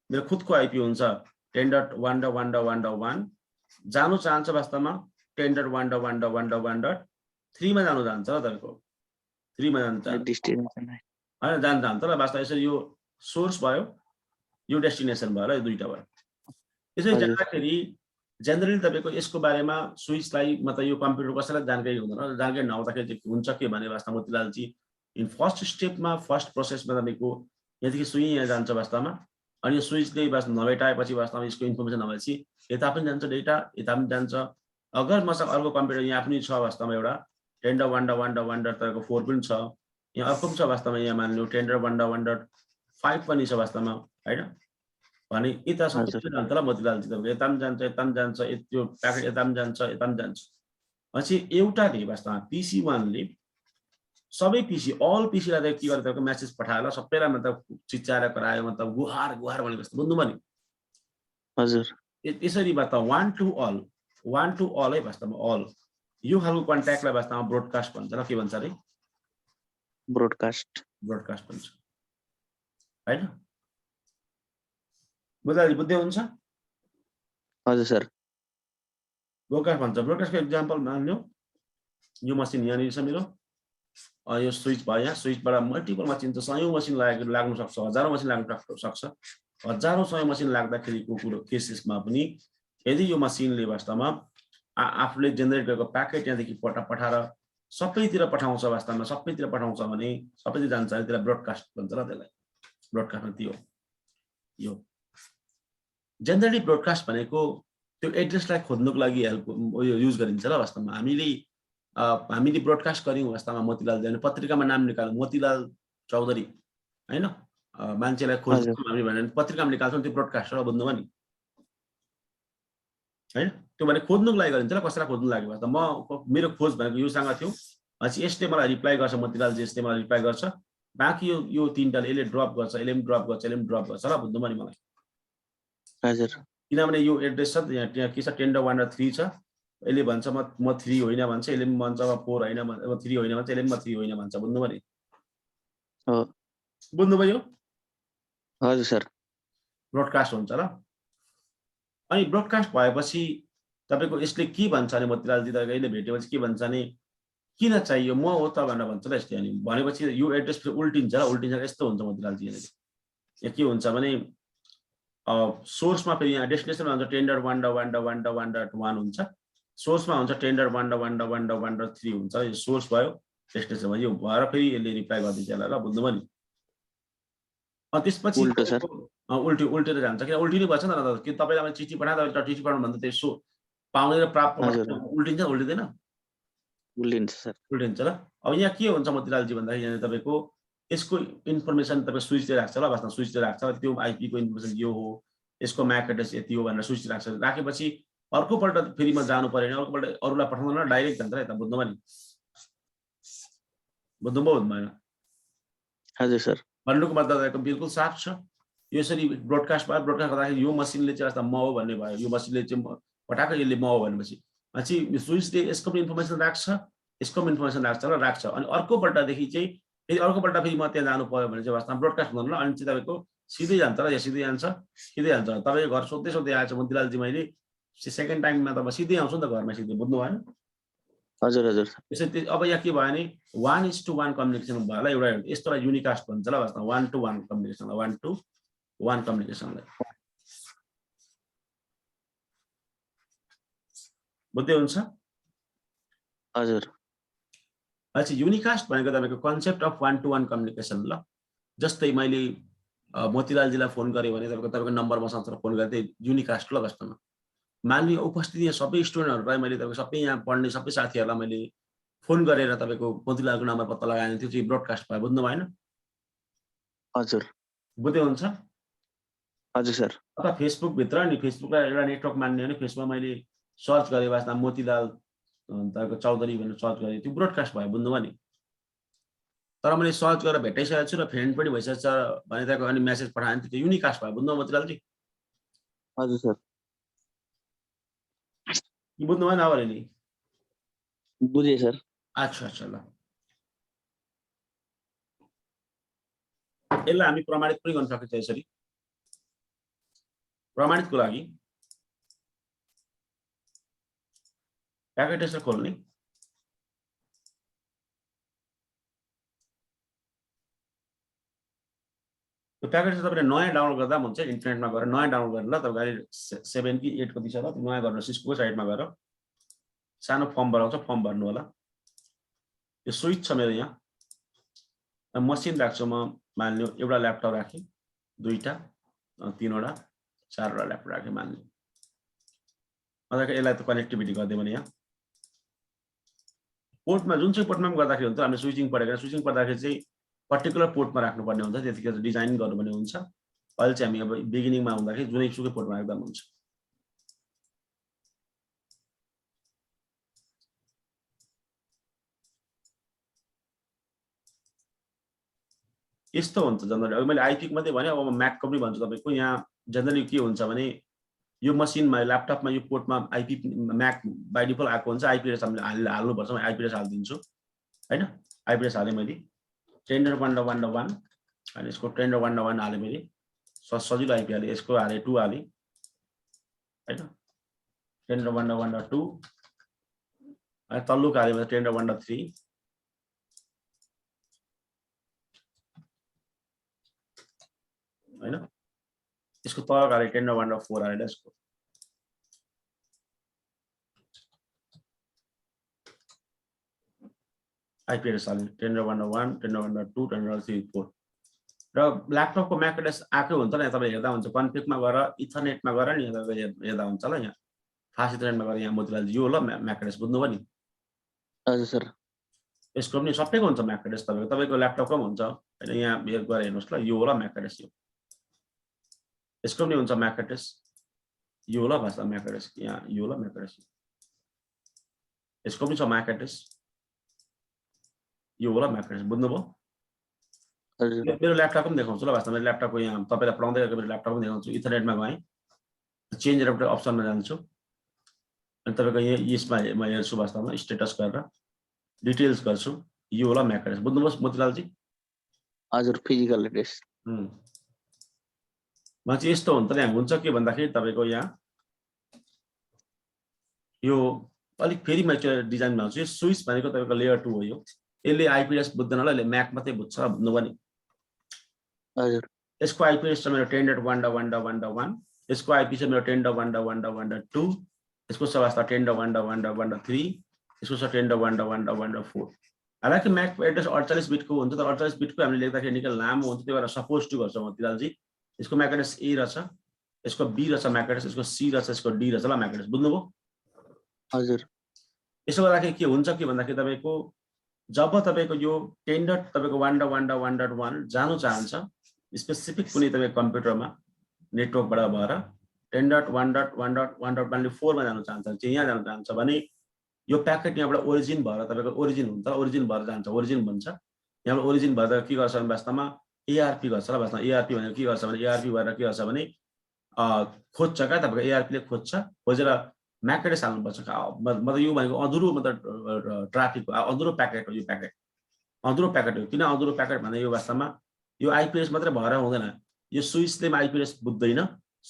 मेरो खुदको आईपी हुन्छ 10.1.1.1.1 जानु चाहन्छ वास्तवमा 10.1.1.1.1.3 मा जानु चाहन्छ र तपाईको 3 मा जान्छ डेस्टिनेसन हैन जान चाहन्छ र वास्तवमा यसरी यो सोर्स भयो यो डेस्टिनेसन भयो र यो दुईटा भयो यसरी जाँदाखेरि जनरली तपाईको यसको बारेमा स्विचलाई मतलब यो कम्प्युटर कसैलाई जानकारी हुँदैन जानकारी नहुँदाखेरि चाहिँ हुन्छ के भने वास्तवमा मोतीलालजी इन फर्स्ट स्टेपमा फर्स्ट प्रोसेसमा तपाईको यतिकै सुई यहाँ जान्छ वास्तवमा अनि यो स्विचले बस नभेटाएपछि वास्तवमा यसको इन्फर्मेसन नभएपछि यता पनि जान्छ डेटा यता पनि जान्छ अगर मसँग अर्को कम्प्युटर यहाँ पनि छ वास्तवमा एउटा 10.1.1.1.4 पनि छ यहाँ अर्को पनि छ वास्तवमा यहाँ मान्नु 10.1.1.5 पनि छ वास्तवमा हैन भने यता सबै जान्छ ल मोतीलालजी तपाईको यता पनि जान्छ यो प्याकेट यता पनि जान्छ पछि एउटाले वास्तवमा PC1 ले सबै पीसी अल पीसी लाई के गर्छ तपाईको मेसेज पठाएर सबैलाई मतलब चिच्चाएर करायो मतलब गुहार भनेको जस्तो बुझ्नु भने हजुर यसरी बात 1 to all है वास्तवमा अल यो खालको कन्ट्याक्टलाई वास्तवमा ब्रोडकास्ट भन्छ र के भन्छ अरे ब्रोडकास्ट ब्रोडकास्ट भन्छ हैन बुझ्दै हुन्छ हजुर सर ब्रोडकास्ट भन्छ ब्रोडकास्टको एक्जाम्पल मान्यो यो मसिन यहाँनिर छ मेरो यो स्विच भयो यहाँ स्विचबाट मल्टिपल मसिन छ सयौं मसिन लाग्न सक्छ हजारौं मसिन लाग्न सक्छ हजारौं सयौं मसिन लाग्दाखेरिको कुरो केसेसमा पनि यदि यो मसिनले वास्तवमा आफूले जेनेरेट गरेको प्याकेट यहाँदेखि पठाएर सबैतिर पठाउँछ वास्तवमा सबैतिर पठाउँछ भने सबैतिर जान्छ त्यसलाई ब्रोडकास्ट भन्छ र त्यसलाई ब्रोडकास्ट त्यो यो जेनरली ब्रोडकास्ट भनेको त्यो एड्रेसलाई खोज्नको लागि हेल्प युज गरिन्छ र वास्तवमा हामीले ब्रोडकास्ट गर्यौं वास्तवमा मोतीलाल देवनी पत्रिकामा नाम निकाल्नु मोतीलाल चौधरी हैन मान्छेलाई खोज्छौं हामी भने पत्रिकामा निकाल्छौं त्यो ब्रोडकास्ट हो बुझ्नुभयो नि हैन त्यो भने खोज्नुको लागि गरिन्छ र कसैलाई खोज्नु लागि त म मेरो खोज भनेको योसँग थियो अनि यसले मलाई रिप्लाई गर्छ मोतीलाल जी यसले मलाई रिप्लाई गर्छ बाँकी यो तीनटाले यसले ड्रप गर्छ यसले पनि ड्रप गर्छ यसले पनि ड्रप गर्छ र बुझ्नुभयो नि मलाई हजुर किनभने यो एड्रेस छ यहाँ के छ टेन्डर 1 र 3 छ यसले भन्छ म 3 होइन भन्छ यसले पनि भन्छ म 4 होइन म 3 होइन भन्छ यसले पनि म 3 होइन भन्छ बुझ्नुभयो नि हो बुझ्नुभयो हजुर सर ब्रोडकास्ट हुन्छ र अनि ब्रोडकास्ट भएपछि तपाईको यसले के भन्छ अनि मोतीलाल जी तपाईले भेटेपछि के भन्छ नि किन चाहियो म हो त भनेर भन्छ र यसले अनि भनेपछि यो एड्रेस फेरि उल्टिन्छ र उल्टिन्छ यस्तो हुन्छ मोतीलाल जी यहाँ के हुन्छ भने सोर्समा फेरि यहाँ डेस्टिनेसनमा हुन्छ टेन्डर 1 र 1 र 1 र 1 र 1 हुन्छ सोर्समा हुन्छ टेन्डर 1 र 1 र 1 र 1 र 3 हुन्छ यो सोर्स भयो डेस्टिनेसन भयो यो भएर फेरि यसले रिप्लाई गर्दिन्छ यसलाई र बुझ्नुभयो नि त्यसपछि उल्टेर जान्छ किन उल्टिनु पर्छ नि त कि तपाईलाई चिठी पठाउँदा चिठी पठाउनु भन्दा त्यसो पाउने र प्राप्त उल्टिन्छ उल्टिदैन उल्टिन्छ सर उल्टिन्छ र अब यहाँ के हुन्छ मोतीलाल जी भन्दाखेरि यहाँ तपाईको यसको इन्फर्मेसन तपाईँ स्विचले राख्छ ल वास्तवमा स्विचले राख्छ त्यो आइपी को इन्फर्मेसन यो हो यसको म्याक एड्रेस यति हो भनेर स्विचले राख्छ राखेपछि अर्कोपल्ट फेरि म जानु परेन अर्कोपल्ट अरूलाई पठाउँदैन डाइरेक्ट जान्छ र यता बुझ्नुभयो नि बुझ्नुभयो भएन हजुर सर भन्नुको मतलब बिल्कुल साफ छ यसरी ब्रोडकास्ट गर्दाखेरि यो मसिनले चाहिँ वास्तवमा म हो भन्ने भयो यो मसिनले चाहिँ पठाएको यसले म हो भनेपछि पछि स्विचले यसको पनि इन्फर्मेसन राख्छ यसको पनि इन्फर्मेसन राख्छ र राख्छ अनि अर्कोपल्टदेखि चाहिँ फेरि अर्कोपल्ट फेरि म त्यहाँ जानु पर्यो भने चाहिँ वास्तवमा ब्रोडकास्ट गर्नु अनि चाहिँ तपाईँको सिधै जान्छ र या सिधै जान्छ तपाईँको घर सोध्दै आएछ मोतीलालजी मैले सेकेन्ड टाइममा तपाईँ सिधै आउँछु नि त घरमा सिधै बुझ्नु भएन हजुर हजुर त्यसै अब यहाँ के भयो भने 1:1 कम्युनिकेसन भयो होला एउटा यस्तोलाई युनिकास्ट भन्छ ल वास्तवमा 1:1 कम्युनिकेसनलाई 1:1 कम्युनिकेसनलाई बुझ्दै हुन्छ हजुर अच्छा युनिकास्ट भनेको तपाईँको कन्सेप्ट अफ 1:1 कम्युनिकेसन ल जस्तै मैले मोतीलालजीलाई फोन गरेँ भने तपाईँको नम्बर मसँग फोन गर्दै युनिकास्ट ल वास्तवमा मानवीय उपस्थिति सबै स्टुडेन्टहरूलाई मैले तपाईको सबै यहाँ पढ्ने सबै साथीहरूलाई मैले फोन गरेर तपाईँको मोतीलालको नम्बर पत्ता लगाएँ त्यो चाहिँ ब्रोडकास्ट भयो बुझ्नु भएन हजुर बुझ्दै हुन्छ हजुर सर अथवा फेसबुक भित्र नि फेसबुकलाई एउटा नेटवर्क मान्ने भने फेसबुकमा मैले सर्च गरेँ वास्तवमा मोतीलाल तपाईँको चौधरी भनेर सर्च गरेँ त्यो ब्रोडकास्ट भयो बुझ्नुभयो नि तर मैले सर्च गरेर भेटाइसकेको छु र फ्रेन्ड पनि भइसकेको छ भने तपाईँको अनि मेसेज पठाएँ त्यो युनिकास्ट भयो बुझ्नु मोतीलालजी हजुर सर बुझ्नु भएन अब नि बुझेँ सर अच्छा अच्छा ल यसलाई हामी प्रमाणित पनि गर्न सकिन्छ यसरी प्रमाणितको लागि प्याकेट टेस्टर खोल्ने त्यो प्याकेट टेस्टर तपाईले नयाँ डाउनलोड गर्दा पनि हुन्छ इन्टरनेटमा गएर नयाँ डाउनलोड गरेर ल तपाईले 7 कि 8 कति छ ल नयाँ गरेर सिस्को साइटमा गएर सानो फर्म भराउँछ फर्म भर्नु होला यो स्विच छ मेरो यहाँ मसिन राख्छु म मान्नु एउटा ल्यापटप राखेँ दुईटा तीनवटा चारवटा ल्यापटप राखेँ मान्नु अझ यसलाई त कनेक्टिभिटी गर्दै भने यहाँ पोर्टमा जुन चाहिँ पोर्टमा गर्दाखेरि हुन्छ हामीले स्विचिङ पढेको स्विचिङ पर्दाखेरि चाहिँ पर्टिकुलर पोर्टमा राख्नुपर्ने हुन्छ त्यतिखेर डिजाइन गर्नुपर्ने हुन्छ अहिले चाहिँ हामी अब बिगिनिङमा हुँदाखेरि जुनै सुकै पोर्टमा राख्दा हुन्छ यस्तो हुन्छ जनरली अब मैले आइपी मात्रै भने अब म म्याकको पनि भन्छु तपाईको यहाँ जनरली के हुन्छ भने यो मसिनमा ल्यापटपमा यो पोर्टमा आइपी म्याक बाइ डिफल्ट आएको हुन्छ आइपी एड्रेस हामीले हाल्नुपर्छ म आइपी एड्रेस हालिदिन्छु हैन आइपी एड्रेस हाले मैले टेन्डर 1.1.1 अनि यसको टेन्डर 1.1 हाले मैले सजिलो आइपी हाले यसको हाले 2 हाले हैन टेन्डर 1.1.2 अनि तल्लोको हाले मैले टेन्डर 1.3 हैन यसको तलको हाले टेन्डर 1.4 हाले यसको आइपी एड्रेस हाले टेन्डर 1.1 टेन्डर 1.2 टेन्डर 3 4 र ल्यापटपको म्याक एड्रेस आकै हुन्छ नि तपाईले हेर्दा हुन्छ कन्फिगमा गएर इथरनेटमा गएर नि हेर्दा हुन्छ ल यहाँ फास्ट इथरनेटमा गएर यहाँ मोतिलाल यो ल म्याक एड्रेस बुझ्नुभयो नि हजुर सर यसको पनि सबैको हुन्छ म्याक एड्रेस तपाईको ल्यापटपको पनि हुन्छ हैन यहाँ हेर गएर हेर्नुस् ल यो ल म्याक एड्रेस यो यसको पनि हुन्छ म्याक एड्रेस यो ल भाषा म्याक एड्रेस यहाँ यो ल म्याक एड्रेस यसको पनि छ म्याक एड्रेस यो ल म्याक एड्रेस बुझ्नुभयो मेरो ल्यापटपको पनि देखाउँछु ल वास्तवमा मेरो ल्यापटपको यहाँ तपाईलाई पढाउँदै गरेको मेरो ल्यापटप पनि देखाउँछु इथरनेटमा गएँ चेन्ज एडप्टर अप्सनमा जान्छु अनि तपाईको यहाँ यसमा म हेर्छु वास्तवमा स्टेटस गरेर डिटेल्स गर्छु यो होला म्याक एड्रेस बुझ्नुभयो मोतीलाल जी हजुर फिजिकल एड्रेस मा चाहिँ यस्तो हुन्छ नि हुन्छ के भन्दाखेरि तपाईको यहाँ यो अलिक फेरि म डिजाइन बनाउँछु यो स्विच भनेको तपाईको लेयर 2 हो यो यसले आइपी एड्रेस बुझ्दैन ल यसले म्याक मात्रै बुझ्छ बुझ्नुभयो नि हजुर यसको आइपी एड्रेस छ मेरो 10.1.1.1 यसको आइपी छ मेरो 10.1.1.1.2 यसको छ वास्ता 10.1.1.1.3 यसको छ 10.1.1.1.4 हालाकि म्याक एड्रेस 48 बिटको हुन्छ तर 48 बिटको हामीले लेख्दाखेरि निकै लामो हुन्छ त्यही भएर सपोज टु गर्छ मोतीलाल जी यसको म्याक एड्रेस ए रहेछ यसको बी रहेछ म्याक एड्रेस यसको सी रहेछ यसको डी रहेछ ल म्याक एड्रेस बुझ्नुभयो हजुर यसो गर्दाखेरि के हुन्छ के भन्दाखेरि तपाईको जब तपाईको यो टेन्डर तपाईको 1.1.1.1 जानु चाहन्छ स्पेसिफिक कुनै तपाईको कम्प्युटरमा नेटवर्कबाट भएर टेन्डर 1.1.1.4 मा जानु चाहन्छ चाहिँ यहाँ जानु चाहन्छ भने यो प्याकेट यहाँबाट ओरिजिन भएर तपाईको ओरिजिन हुन्छ ओरिजिन भएर जान्छ ओरिजिन भन्छ यहाँबाट ओरिजिन भएर के गर्छ भने वास्तवमा एआरपी गर्छ ल वास्तवमा एआरपी भनेको के गर्छ भने एआरपी भएर के गर्छ भने खोज्छ क्या तपाईको एआरपी ले खोज्छ खोजेर म्याक एड्रेस हाल्नुपर्छ मतलब यो भनेको अधुरो मतलब ट्राफिक अधुरो प्याकेट हो यो प्याकेट अधुरो प्याकेट हो किन अधुरो प्याकेट भने यो वास्तवमा यो आइपी एड्रेस मात्रै भएर हुँदैन यो स्विचले आइपी एड्रेस बुझ्दैन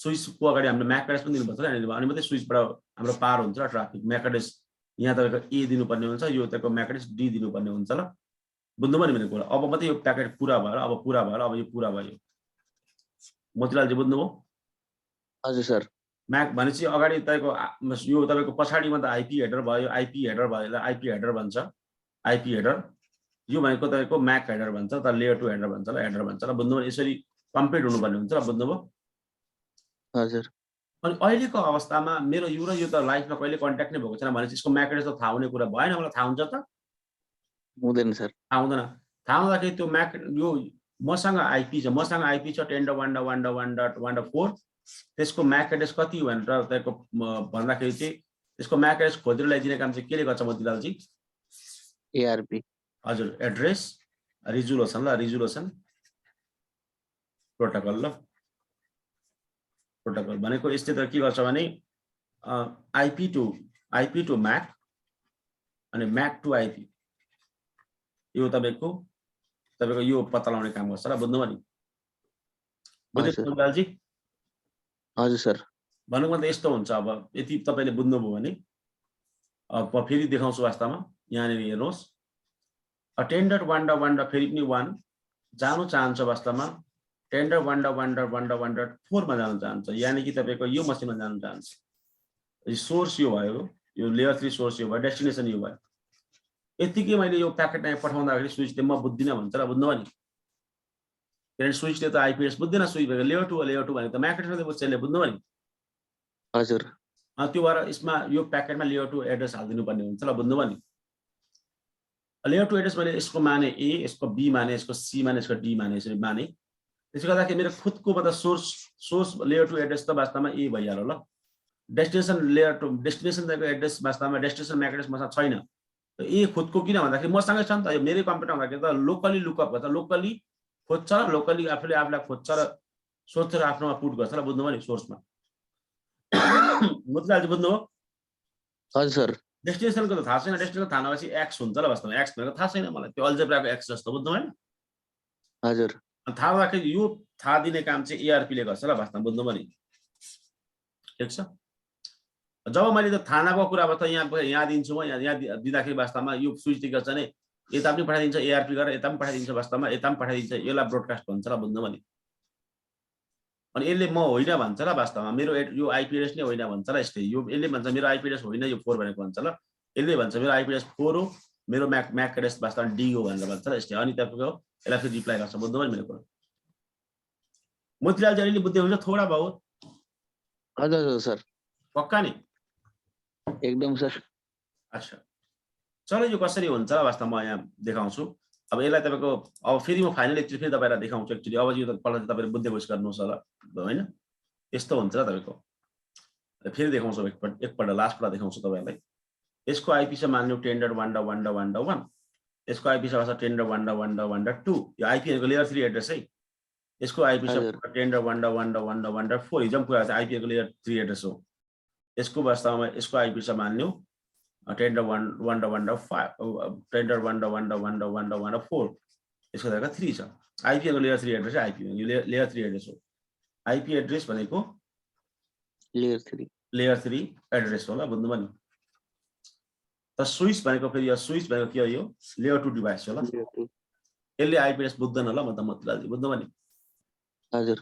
स्विचको अगाडि हामीले म्याक एड्रेस पनि दिनुपर्छ अनि मात्रै स्विचबाट हाम्रो पार हुन्छ र ट्राफिक म्याक एड्रेस यहाँ तपाईको ए दिनुपर्ने हुन्छ यो तपाईको म्याक एड्रेस डी दिनुपर्ने हुन्छ ल बुझ्नुभयो नि मेरो कुरा अब मात्रै यो प्याकेट पुरा भएर अब यो पुरा भयो मोतीलाल जी बुझ्नुभयो हजुर सर म्याक भनेपछि अगाडि तपाईको यो तपाईको पछाडीमा त आइपी हेडर भयो आइपी हेडर भयो आइपी हेडर भन्छ आइपी हेडर यो भनेको तपाईको म्याक हेडर भन्छ त लेयर 2 हेडर भन्छ ल हेडर भन्छ ल बुझ्नुभयो यसरी कम्प्लिट हुनुपर्ने हुन्छ ल बुझ्नुभयो हजुर अनि अहिलेको अवस्थामा मेरो यो र यो त लाइफमा कहिले कन्ट्याक्ट नै भएको छैन भनेपछि यसको म्याक एड्रेस त थाहा हुने कुरा भएन मलाई थाहा हुन्छ त हुँदैन सर थाहा हुँदैन थाहा हुँदाखेरि त्यो म्याक यो मसँग आइपी छ 10.1.1.1.4 त्यसको म्याक एड्रेस कति भनेर तपाईको भन्दाखेरि चाहिँ त्यसको म्याक एड्रेस खोजेर ल्याइदिने काम चाहिँ केले गर्छ मोतीलाल जी एआरपी हजुर एड्रेस रिजोल्युसन ल रिजोल्युसन प्रोटोकल ल प्रोटोकल भनेको यसले त के गर्छ भने आइपी टु म्याक अनि म्याक टु आइपी यो तपाईको यो पत्ता लगाउने काम गर्छ र बुझ्नुभयो नि बुझ्नु मोतीलाल जी हजुर सर भन्नुको मतलब यस्तो हुन्छ अब यति तपाईले बुझ्नुभयो भने अब फेरि देखाउँछु वास्तवमा यहाँनिर हेर्नुहोस् टेन्डर 1.1 फेरि पनि 1 जानु चाहन्छ वास्तवमा टेन्डर 1.1.1.4 मा जानु चाहन्छ यानी कि तपाईको यो मसिनमा जानु चाहन्छ सोर्स यो भयो यो लेयर 3 सोर्स यो भयो डेस्टिनेसन यो भयो यतिकै मैले यो प्याकेट यहाँ पठाउँदाखेरि स्विचले म बुझ्दिन भन्छ र बुझ्नुभयो नि किनभने स्विचले त आइपी एड्रेस बुझ्दैन स्विच भएको लेयर 2 भनेको त म्याक एड्रेस मात्रै बुझ्छ यसले बुझ्नुभयो नि हजुर त्यो भएर यसमा यो प्याकेटमा लेयर 2 एड्रेस हालिदिनु पर्ने हुन्छ ल बुझ्नुभयो नि लेयर 2 एड्रेस मैले यसको माने ए यसको बी माने यसको सी माने यसको डी माने यसरी माने त्यसले गर्दाखेरि मेरो खुदको मतलब सोर्स लेयर 2 एड्रेस त वास्तवमा ए भइहाल्यो ल डेस्टिनेसन लेयर 2 डेस्टिनेसन को एड्रेस वास्तवमा डेस्टिनेसन म्याक एड्रेस मसँग छैन ए खुदको किन भन्दाखेरि मसँगै छ नि त यो मेरै कम्प्युटर हुँदाखेरि त लोकली लुकअप गर्छ लोकली खोज्छ र लोकली आफूलाई खोज्छ र सोध्छ र आफ्नोमा पुट गर्छ र बुझ्नुभयो नि सोर्समा मोतीलालजी बुझ्नुभयो? हजुर सर। डेस्टिनेसनको त थाहा छैन, डेस्टिनेसन थाहा नभएपछि एक्स हुन्छ ल वास्तवमा, एक्स भनेको थाहा छैन मलाई, त्यो अल्जेब्राको एक्स जस्तो बुझ्नु भएन? हजुर अनि थाहा हुँदाखेरि यो थाहा दिने काम चाहिँ एआरपीले गर्छ ल वास्तवमा, बुझ्नुभयो नि? ठिक छ। जब मैले त थाहा नभएको कुरा त यहाँ दिन्छु म, यहाँ दिँदाखेरि वास्तवमा यो स्विच टिकट चाहिँ यता पनि पठाइदिन्छ एआरपी गरेर, यता पनि पठाइदिन्छ वास्तवमा, यता पनि पठाइदिन्छ, यसलाई ब्रोडकास्ट भन्छ ल, बुझ्नुभयो नि? अनि यसले म होइन भन्छ ल वास्तवमा, मेरो यो आइपी एड्रेस नै होइन भन्छ ल यसले, यो यसले भन्छ मेरो आइपी एड्रेस होइन यो 4 भनेको भन्छ ल, यसले भन्छ मेरो आइपी एड्रेस 4 हो, मेरो म्याक एड्रेस वास्तवमा डी हो भनेर भन्छ ल यसले। अनि तपाईँको यसलाई फेरि रिप्लाई गर्छ, बुझ्नुभयो नि मेरो कुरा? मोतीलाल चाहिँ अलिअलि बुद्धि हुन्छ थोडा बहुत? हजुर हजुर सर, पक्का नि? एकदम सर। अच्छा, चलो यो कसरी हुन्छ वास्तवमा म यहाँ देखाउँछु। अब यसलाई तपाईँको अब फेरि म फाइनल एकचोटि फेरि तपाईँलाई देखाउँछु एक्चुअली, अब यो पल्ट तपाईँले बुझ्दै कोसिस गर्नुहोस् होला होइन? यस्तो हुन्छ र तपाईँको, फेरि देखाउँछु एकपल्ट लास्टपल्ट देखाउँछु तपाईँहरूलाई। यसको आइपी छ मान्नु टेन्डर 1.1.1.1, यसको आइपी छ 1.1.1.1.2, यो आइपीहरूको लेयर 3 एड्रेस है। यसको आइपी छ टेन्डर 1.1.1.1.4, हिजो कुरा चाहिँ आइपीहरूको लेयर 3 एड्रेस हो। यसको वास्तवमा यसको आइपी छ मान्नु टेन्डर 1.1.1.5, टेन्डर 1.1.1.1.1.4, यसको जग्गा 3 छ। आइपीहरूको लेयर 3 एड्रेस आइपी, यो लेयर 3 एड्रेस हो। आइपी एड्रेस भनेको लेयर 3 एड्रेस हो ल, बुझ्नुभयो नि? त स्विच भनेको फेरि यो स्विच भनेको के हो? यो लेयर 2 डिभाइस हो ल, यसले आइपी एड्रेस बुझ्दैन ल, म त मोतीलालजी, बुझ्नुभयो नि? हजुर।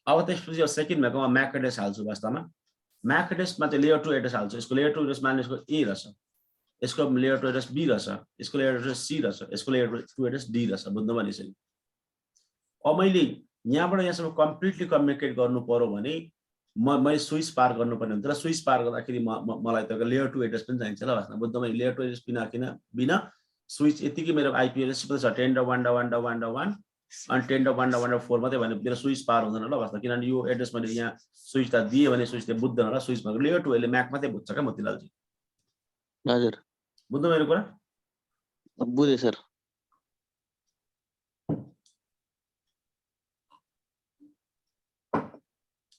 अब त्यसपछि यो सेकेन्ड भनेको म म्याक एड्रेस हाल्छु वास्तवमा। म्याक एड्रेसमा चाहिँ लेयर 2 एड्रेस हाल्छु। यसको लेयर 2 एड्रेस मान्नु यसको ए रहेछ, यसको लेयर 2 एड्रेस बी रहेछ, यसको लेयर एड्रेस सी रहेछ, यसको लेयर 2 एड्रेस डी रहेछ, बुझ्नुभयो नि? यसरी अब मैले यहाँबाट यहाँसम्म कम्प्लिटली कम्युनिकेट गर्नु पर्यो भने मैले स्विच पार गर्नुपर्ने हुन्छ र स्विच पार गर्दाखेरि मलाई त लेयर 2 एड्रेस पनि चाहिन्छ ल वास्तवमा, बुझ्नुभयो नि? लेयर 2 एड्रेस बिना स्विच यतिकै मेरो आइपी एड्रेस पनि छ टेन्डर 1.1.1.1 अनि टेन्डर 1.1.4 मात्रै भने मेरो स्विच पार हुँदैन ल वास्तवमा, किनभने यो एड्रेस मैले यहाँ स्विचलाई दिएँ भने स्विचले बुझ्दैन ल। स्विच भनेको लेयर 2, यसले म्याक मात्रै बुझ्छ क्या मोतीलालजी? हजुर, बुझ्नु मेरो कुरा? बुझेँ सर।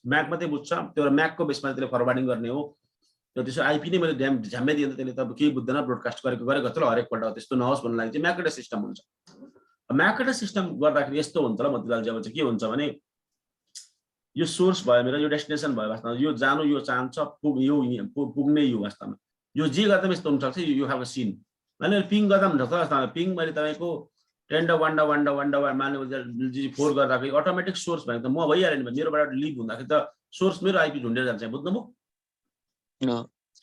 म्याक मात्रै बुझ्छ, त्यो म्याकको बेसमा त्यसले फरवार्डिङ गर्ने हो। त्यो त्यसो आइपी नै मैले झ्याम्मै दिएँ त त्यसले त केही बुझ्दैन, ब्रोडकास्ट गरेको जस्तो ल, हरेकपल्ट त्यस्तो नहोस् भन्नु लागि चाहिँ म्याक एड्रेस सिस्टम हुन्छ। म्याक एड्रेस सिस्टम गर्दाखेरि यस्तो हुन्छ ल मोतीलालजी, अब चाहिँ के हुन्छ भने यो सोर्स भयो मेरो, यो डेस्टिनेसन भयो वास्तवमा, यो जानु यो चाहन्छ, पुग्ने यो वास्तवमा, यो जे गर्दा पनि यस्तो हुनसक्छ। यो खालको सिन माने पिङ गर्दा पनि हुन्छ वास्तवमा। पिङ मैले तपाईँको टेन्डर 1.1.1.1 मान्नु 4 गर्दाखेरि अटोमेटिक सोर्स भनेको त म भइहाल्यो नि, मेरोबाट लिभ हुँदाखेरि त सोर्स मेरो आइपी ढुन्डेर जान्छ, बुझ्नुभयो?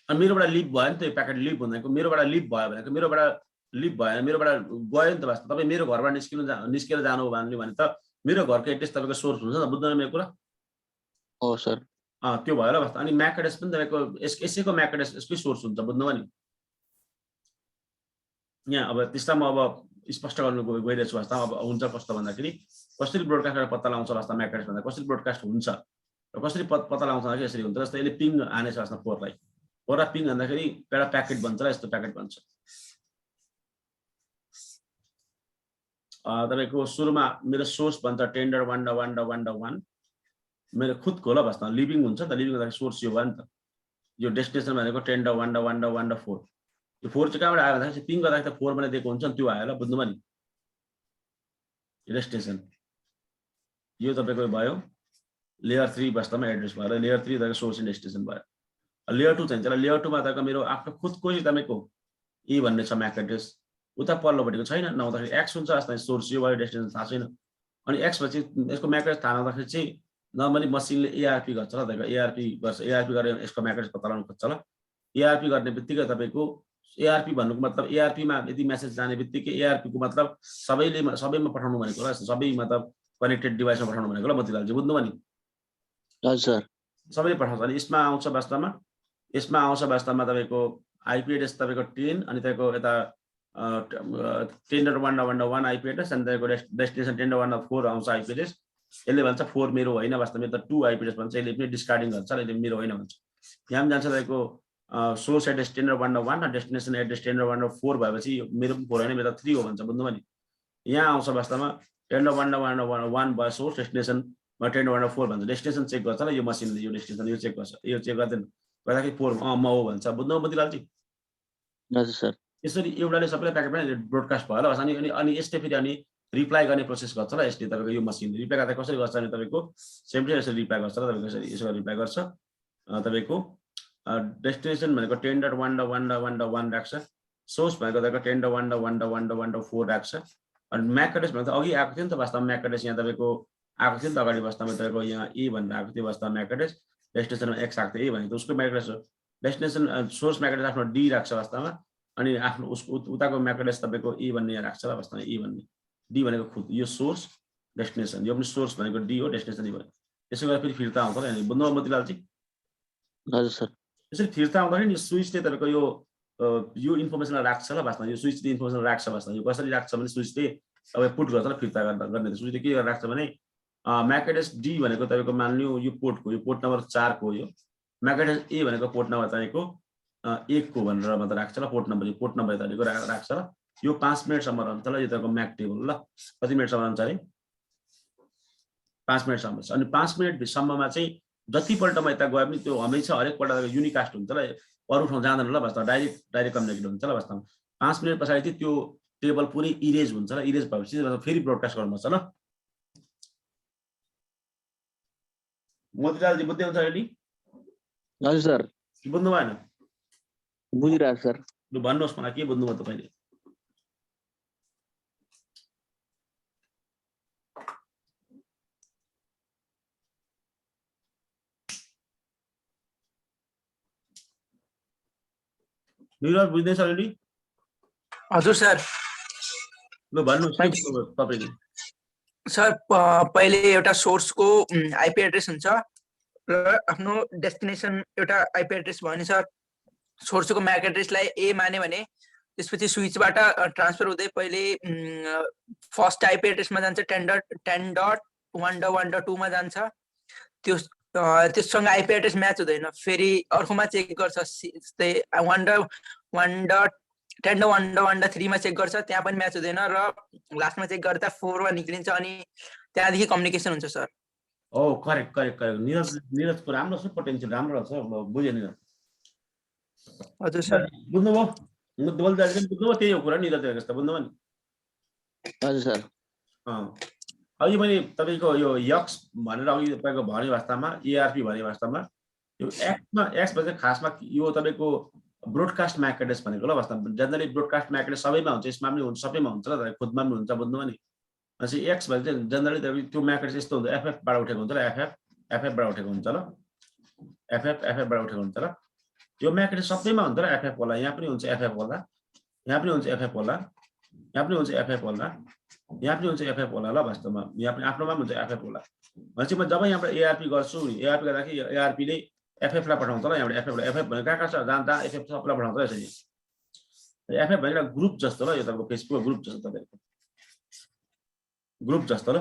अनि मेरोबाट लिभ भयो नि त, यो प्याकेट लिभ भनेको मेरोबाट लिभ भयो भनेको मेरोबाट लिभ भएन, मेरोबाट गयो नि त वास्तव। तपाईँ मेरो घरबाट निस्केर जानु भने त मेरो घरको एड्रेस तपाईँको सोर्स हुन्छ नि त, बुझ्दैन मेरो कुरा? हो सर। त्यो भयो ल वास्तव। अनि म्याक एड्रेस पनि तपाईँको यसैको म्याक एड्रेस यसकै सोर्स हुन्छ, बुझ्नुभयो नि? यहाँ अब त्यसलाई म अब स्पष्ट गर्नु गइरहेको छु वास्तव। अब हुन्छ कस्तो भन्दाखेरि कसरी ब्रोडकास्टबाट पत्ता लगाउँछ वास्तव म्याक एड्रेस भन्दा, कसरी ब्रोडकास्ट हुन्छ र कसरी पत्ता लगाउँछ भन्दाखेरि यसरी हुन्छ। जस्तै यसले पिङ हानेछ वास्तव 4लाई, 4 पिङ हान्दाखेरि एउटा प्याकेट भन्छ र यस्तो प्याकेट भन्छ। तपाईँको सुरुमा मेरो सोर्स भन्छ टेन्डर 1.1.1.1, मेरो खुदको ल वास्तवमा लिभिङ हुन्छ त, लिभिङ हुँदाखेरि सोर्स यो भयो नि त। यो डेस्टिनेसन भनेको टेन्डर 1.1.1.4, यो 4 चाहिँ कहाँबाट आयो भन्दाखेरि पिङ गर्दाखेरि त 4 भने दिएको हुन्छ नि, त्यो आयो ल, बुझ्नुभयो नि? डेस्टिनेसन यो तपाईँको भयो लेयर 3 वास्तवमा एड्रेस भयो र लेयर 3 तपाईँको सोर्स एन्ड डेस्टिनेसन भयो। लेयर 2 चाहिन्छ र लेयर 2 मा तपाईँको मेरो आफ्नो खुदको चाहिँ तपाईँको ए भन्ने छ म्याक एड्रेस, उता पल्लोपट्टिको छैन, नहुँदाखेरि एक्स हुन्छ वास्तवमा, सोर्स यो भयो डेस्टिनेसन थाहा छैन। अनि एक्स पछि यसको म्याक एड्रेस थाहा नहुँदाखेरि चाहिँ नर्मली मसिनले एआरपी गर्छ ल, तपाईँको एआरपी गर्छ, एआरपी गरेर यसको म्याक एड्रेस पत्ता लगाउन खोज्छ ल। एआरपी गर्ने बित्तिकै तपाईँको एआरपी भन्नुको मतलब एआरपीमा यदि मेसेज जाने बित्तिकै एआरपी को मतलब सबैमा पठाउनु भनेको ल, सबै मतलब कनेक्टेड डिभाइसमा पठाउनु भनेको ल मोतीलालजी, बुझ्नुभयो नि? हजुर, सबैले पठाउँछ। अनि यसमा आउँछ वास्तवमा तपाईँको आइपी एड्रेस तपाईँको 10, अनि तपाईँको यता टेन्डर 1.1.1 आइपी एड्रेस, अनि तपाईँको डेस्टिनेसन टेन्डर 1.4 आउँछ आइपी एड्रेस। यसले भन्छ 4 मेरो होइन वास्तवमा, त 2 आइपी एड्रेस भन्छ, यसले पनि डिस्कार्डिङ गर्छ, यसले मेरो होइन भन्छ। यहाँ पनि जान्छ तपाईँको सोर्स एड्रेस टेन्डर 1.1 र डेस्टिनेसन एड्रेस टेन्डर 1.4 भएपछि मेरो पनि 4 होइन, मेरो त 3 हो भन्छ, बुझ्नुभयो नि? यहाँ आउँछ वास्तवमा टेन्डर 1.1.1 भयो सोर्स, डेस्टिनेसन 10.4 भन्छ डेस्टिनेसन चेक गर्छ ल यो मसिनले यो डेस्टिनेसन यो चेक गर्छ यो चेक गर्दैन गर्दाखेरि 4 म हो भन्छ बुझ्नु मोतीलालजी हजुर सर यसरी एउटाले सबैलाई प्याकेटमा ब्रोडकास्ट भयो ल अनि अनि यसले फेरि अनि रिप्लाई गर्ने प्रोसेस गर्छ ल यसले तपाईको यो मसिन रिप्लाई गर्दा कसरी गर्छ भने तपाईको सेम टु यसरी रिप्लाई गर्छ ल तपाईको यसरी रिप्लाई गर्छ तपाईको डेस्टिनेसन भनेको 10.1.1.1.1 राख्छ सोर्स भनेको तपाईको 10.1.1.1.1.4 राख्छ अनि म्याक एड्रेस भनेको अघि आएको थियो नि त वास्तवमा म्याक एड्रेस यहाँ तपाईको आएको थियो नि त अगाडि वास्तवमा तपाईको यहाँ ए भनेर आएको थियो वास्तवमा म्याक एड्रेस डेस्टिनेसनमा एक्स आएको थियो ए भनेको उसको म्याक एड्रेस हो डेस्टिनेसन सोर्स म्याक एड्रेस आफ्नो डी राख्छ वास्तवमा अनि आफ्नो उसको उताको म्याक एड्रेस तपाईको ए भन्ने यहाँ राख्छ वास्तवमा ए भन्ने डी भनेको खुद यो सोर्स डेस्टिनेसन यो पनि सोर्स भनेको डी हो डेस्टिनेसन ए भयो यसो गरेर फेरि फिर्ता आउँछ ल बुझ्नु मोतीलालजी हजुर सर यसरी फिर्ता आउँदाखेरि यो स्विचले तपाईको यो इन्फर्मेसनलाई राख्छ ल वास्तवमा यो स्विचले इन्फर्मेसन राख्छ वास्तवमा यो कसरी राख्छ भने स्विचले तपाईँ पुट गर्छ ल फिर्ता गर्ने स्विचले के गरेर राख्छ भने म्याक एड्रेस डी भनेको तपाईको मान्नु यो पोर्ट नम्बर 4 को यो म्याक एड्रेस ए भनेको पोर्ट नम्बर चाहिएको 1 को भनेर मात्र राख्छ ल पोर्ट नम्बर यताको राख्छ ल यो 5 मिनेटसम्म रहन्छ ल यो तपाईँको म्याक टेबल ल कति मिनेटसम्म रहन्छ अरे 5 मिनेटसम्म अनि 5 मिनेटसम्ममा चाहिँ जतिपल्टमा यता गए पनि त्यो हमेसा हरेक पल्ट युनिकास्ट हुन्छ ल अरू ठाउँ जाँदैन ल वास्तवमा डाइरेक्ट कम्युनिकेट हुन्छ ल वास्तवमा 5 मिनेट पछाडि चाहिँ त्यो टेबल पुरै इरेज हुन्छ ल इरेज भएपछि फेरि ब्रोडकास्ट गर्नुपर्छ ल मोतीलालजी बुझ्दै हुन्छ रेडी हजुर सर बुझ्नु भएन बुझिरहेको सर लु भन्नुहोस् मलाई के बुझ्नुभयो तपाईँले निरज बुझ्दैछ रेडी हजुर सर लु भन्नुहोस् के बुझ्नुभयो तपाईँले सर पहिले एउटा सोर्सको आइपी एड्रेस हुन्छ र आफ्नो डेस्टिनेसन एउटा आइपी एड्रेस भयो नि सर सोर्सको म्याक एड्रेसलाई ए माने भने त्यसपछि स्विचबाट ट्रान्सफर हुँदै पहिले फर्स्ट आइपी एड्रेसमा जान्छ 10.1.1.2 मा जान्छ त्यससँग आइपी एड्रेस म्याच हुँदैन फेरि अर्कोमा चेक गर्छ 10.1.1.3 मा चेक गर्छ त्यहाँ पनि म्याच हुँदैन र लास्टमा चेक गर्दा 4 मा निक्लिन्छ अनि त्यहाँदेखि कम्युनिकेसन हुन्छ सर ओ करेक्ट निरजको राम्रो छ पोटेन्शियल राम्रो छ बुझ्यो निरज हजुर सर बुझ्नुभयो बुझ्नुभयो त्यही हो कुरा निरज जस्तो बुझ्नुभयो नि हजुर सर अघि मैले तपाईँको यो यक्स भनेर अघि तपाईँको भने वास्तवमा एआरपी भने वास्तवमा यो एक्स भनेको खासमा यो तपाईँको ब्रोडकास्ट म्याक एड्रेस भनेको ल वास्तवमा जनरली ब्रोडकास्ट म्याक एड्रेस सबैमा हुन्छ यसमा पनि हुन्छ सबैमा हुन्छ ल खुदमा पनि हुन्छ बुझ्नुभयो नि भनेपछि एक्स भने चाहिँ जनरली तपाईँ त्यो म्याक एड्रेस यस्तो हुन्छ एफएफबाट उठेको हुन्छ ल एफएफबाट उठेको हुन्छ ल एफएफबाट उठेको हुन्छ ल यो म्याक एड्रेस सबैमा हुन्छ र एफएफ होला यहाँ पनि हुन्छ एफएफ होला यहाँ पनि हुन्छ एफएफ होला यहाँ पनि हुन्छ एफएफ होला यहाँ पनि हुन्छ एफएफ होला ल वास्तवमा यहाँ पनि आफ्नोमा पनि हुन्छ एफएफ होला भनेपछि म जब यहाँबाट एआरपी गर्छु एआरपी गर्दाखेरि एआरपीले एफएफलाई पठाउँछ ल यहाँबाट एफएफ भनेको कहाँ छ जाँदा एफएफ सबैलाई पठाउँछ यसरी एफएफ भनेको ग्रुप जस्तो ल यो तपाईँको फेसबुक ग्रुप जस्तो तपाईँको ग्रुप जस्तो ल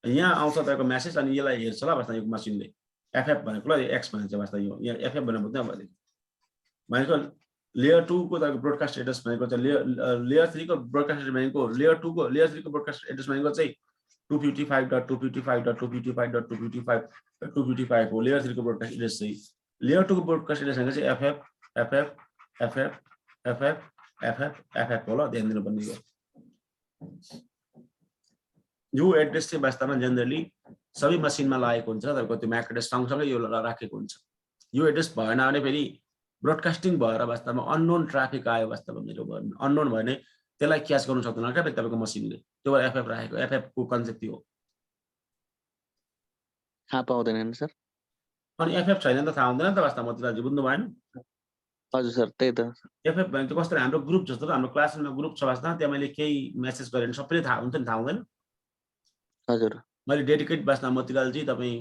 यहाँ आउँछ तपाईँको म्यासेज अनि यसलाई हेर्छ ल वास्तवमा यो मसिनले एफएफ भनेको ल एक्स भनेको चाहिँ वास्तव यो यहाँ एफएफ भनेर बुझ्दैन भनेको लेयर 2 को तपाईँको ब्रोडकास्ट एड्रेस भनेको चाहिँ लेयर 3 को ब्रोडकास्ट एड्रेस भनेको लेयर 3 को ब्रोडकास्ट एड्रेस भनेको चाहिँ 255.255.255.255 हो लेयर 3 को ब्रोडकास्ट एड्रेस चाहिँ लेयर 2 को ब्रोडकास्ट एड्रेस भनेको चाहिँ FF FF FF FF FF FF हो ल ध्यान दिनुपर्ने हो यो एड्रेस चाहिँ वास्तवमा जनरली सबै मसिनमा लागेको हुन्छ तपाईँको त्यो म्याक एड्रेस सँगसँगै यो राखेको हुन्छ यो एड्रेस भएन भने फेरि ब्रोडकास्टिङ भएर वास्तवमा अननोन ट्राफिक आयो वास्तवमा मेरो अननोन भयो भने त्यसलाई क्याच गर्नु सक्दैन क्या तपाईँको मसिनले त्यो भएर एफएफ राखेको एफएफ को कन्सेप्ट थियो थाहा पाउँदैन सर अनि एफएफ छैन त थाहा हुँदैन त वास्तवमा मोतीलालजी बुझ्नु भएन हजुर सर त्यही त एफएफ भने चाहिँ कस्तो हाम्रो ग्रुप जस्तो हाम्रो क्लासमा ग्रुप छ वास्तवमा त्यहाँ मैले केही मेसेज गरेँ भने सबैले थाहा हुन्छ नि थाहा हुँदैन हजुर मैले डेडिकेट वास्तवमा मोतीलालजी तपाईँ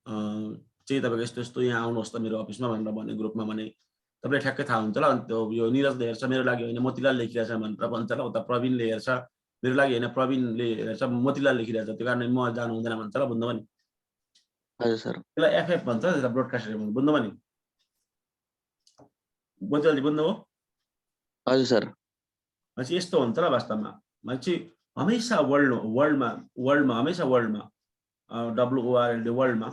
चाहिँ तपाईँको यस्तो यस्तो यहाँ आउनुहोस् त मेरो अफिसमा भनेर भने ग्रुपमा भने तपाईँलाई ठ्याक्कै थाहा हुन्छ ल अनि त्यो यो निरजले हेर्छ मेरो लागि होइन मोतीलाल लेखिरहेछ भनेर भन्छ ल उता प्रवीणले हेर्छ मेरो लागि होइन प्रवीणले हेर्छ मोतीलाल लेखिरहेछ त्यो कारण म जानु हुँदैन भन्छ ल बुझ्नुभयो नि हजुर सर त्यसलाई एफएफ भन्छ त्यसलाई ब्रोडकास्ट बुझ्नुभयो नि मोतीलालजी बुझ्नुभयो हजुर सर भनेपछि यस्तो हुन्छ ल वास्तवमा भनेपछि हमेसा वर्ल्डमा WORLD वर्ल्डमा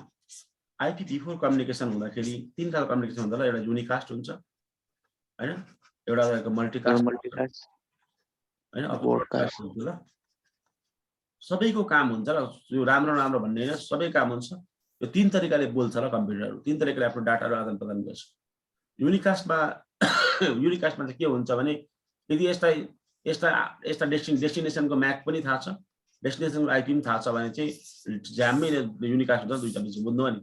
IPv4 कम्युनिकेसन हुँदाखेरि 3 खालको कम्युनिकेसन हुन्छ ल एउटा युनिकास्ट हुन्छ हैन एउटा तपाईँको मल्टिकास्ट मल्टिकास्ट हैन अब ब्रोडकास्ट ब्रोडकास्ट हुन्छ ल सबैको काम हुन्छ र यो राम्रो राम्रो भन्ने हैन सबै काम हुन्छ यो 3 तरिकाले बोल्छ ल कम्प्युटरहरु 3 तरिकाले आफ्नो डाटाहरु आदान प्रदान गर्छ युनिकास्टमा चाहिँ के हुन्छ भने यदि यस्ता डेस्टिनेसनको म्याक पनि थाहा छ डेस्टिनेसनको आइपी पनि थाहा छ भने चाहिँ ज्यामै युनिकास्ट हुन्छ दुईटा बिच बुझ्नुभयो नि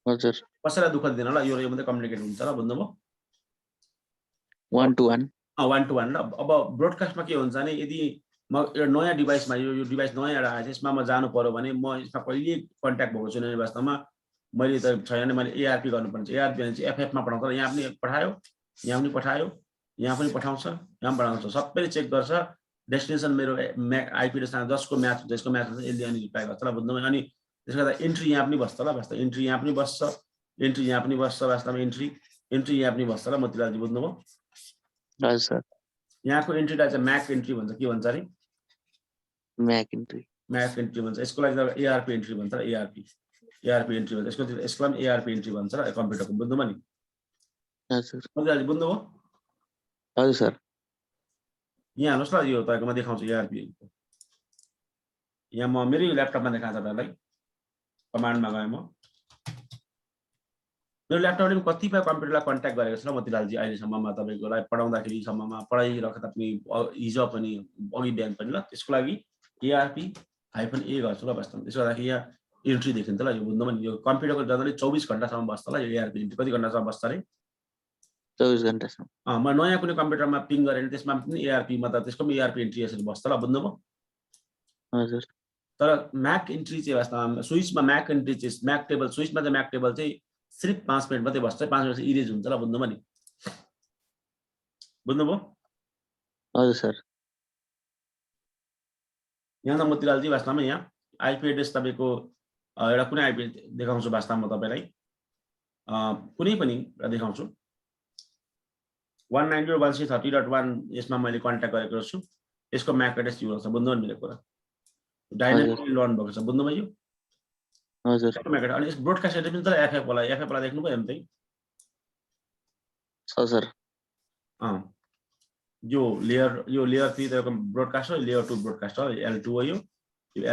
हजुर कसैलाई दुःख दिदैन ल यो मात्रै कम्युनिकेट हुन्छ ल बुझ्नुभयो 1 to 1 1 to 1 ल अब ब्रोडकास्टमा के हुन्छ भने यदि म एउटा नयाँ डिभाइसमा यो डिभाइस नयाँ एउटा आएछ यसमा म जानु पर्यो भने म यसमा कहिले कन्ट्याक्ट भएको छैन वास्तवमा मैले त छैन मैले एआरपी गर्नुपर्छ एआरपी भने चाहिँ एफएफ मा पठाउँछ यहाँ पनि पठायो यहाँ पनि पठायो यहाँ पनि पठाउँछ यहाँ पनि पठाउँछ सबैले चेक गर्छ डेस्टिनेसन मेरो आइपी एड्रेससँग जसको म्याच हुन्छ यसको म्याच हुन्छ यसले अनि रिप्लाई गर्छ ल बुझ्नुभयो अनि त्यसको गर्दा एन्ट्री यहाँ पनि बस्छ ल वास्तव एन्ट्री यहाँ पनि बस्छ एन्ट्री यहाँ पनि बस्छ वास्तवमा एन्ट्री यहाँ पनि बस्छ ल मोतीलालजी बुझ्नुभयो हजुर सर यहाँको एन्ट्रीलाई चाहिँ म्याक एन्ट्री भन्छ के भन्छ अरे म्याक एन्ट्री भन्छ यसको लागि एआरपी एन्ट्री भन्छ एआरपी एन्ट्री भन्छ यसको लागि एआरपी एन्ट्री भन्छ र कम्प्युटरको बुझ्नुभयो नि हजुर मोतीलालजी बुझ्नुभयो हजुर सर यहाँ हेर्नुहोस् ल यो तपाईँकोमा देखाउँछु एआरपी यहाँ म मेरै ल्यापटपमा देखाएको छ तपाईँलाई कमान्डमा गएँ म मेरो ल्यापटपले पनि कतिपय कम्प्युटरलाई कन्ट्याक्ट गरेको छ ल मोतीलालजी अहिलेसम्ममा तपाईँकोलाई पढाउँदाखेरि सम्ममा पढाइराख्दा पनि हिजो पनि अघि बिहान पनि ल त्यसको लागि एआरपी -a गर्छु ल वास्तवमा त्यसो गर्दाखेरि यहाँ एन्ट्री देखिन्छ ल यो बुझ्नुभयो नि यो कम्प्युटरको जनरली 24 घण्टासम्म बस्छ ल यो एआरपी एन्ट्री कति घण्टासम्म बस्छ अरे 24 घण्टासम्म म नयाँ कुनै कम्प्युटरमा पिङ गरेँ भने त्यसमा पनि एआरपी मतलब त्यसको पनि एआरपी एन्ट्री यसरी बस्छ ल बुझ्नुभयो हजुर तर म्याक एन्ट्री चाहिँ वास्तवमा स्विचमा म्याक एन्ट्री चाहिँ म्याक टेबल स्विचमा चाहिँ म्याक टेबल चाहिँ सिर्फ 5 मिनट मात्रै बस्छ 5 मिनट इरेज हुन्छ ल बुझ्नुभयो नि बुझ्नुभयो हजुर सर यहाँ त मोतीलालजी वास्तवमा यहाँ आइपी एड्रेस तपाईँको एउटा कुनै आइपी देखाउँछु वास्तवमा तपाईँलाई कुनै पनि देखाउँछु 192.168.1 यसमा मैले कन्ट्याक्ट गरेको छु यसको म्याक एड्रेस यो छ बुझ्नुभयो नि मेरो कुरा डाइनामिकली लर्न भएको छ बुझ्नुभयो यो हजुर म्याक एड्रेस अनि यस ब्रोडकास्ट एड्रेस पनि त एफएफ वाला देख्नुभयो नि त छ सर यो लेयर 3 तपाईँको ब्रोडकास्ट हो लेयर 2 ब्रोडकास्ट हो L2 हो यो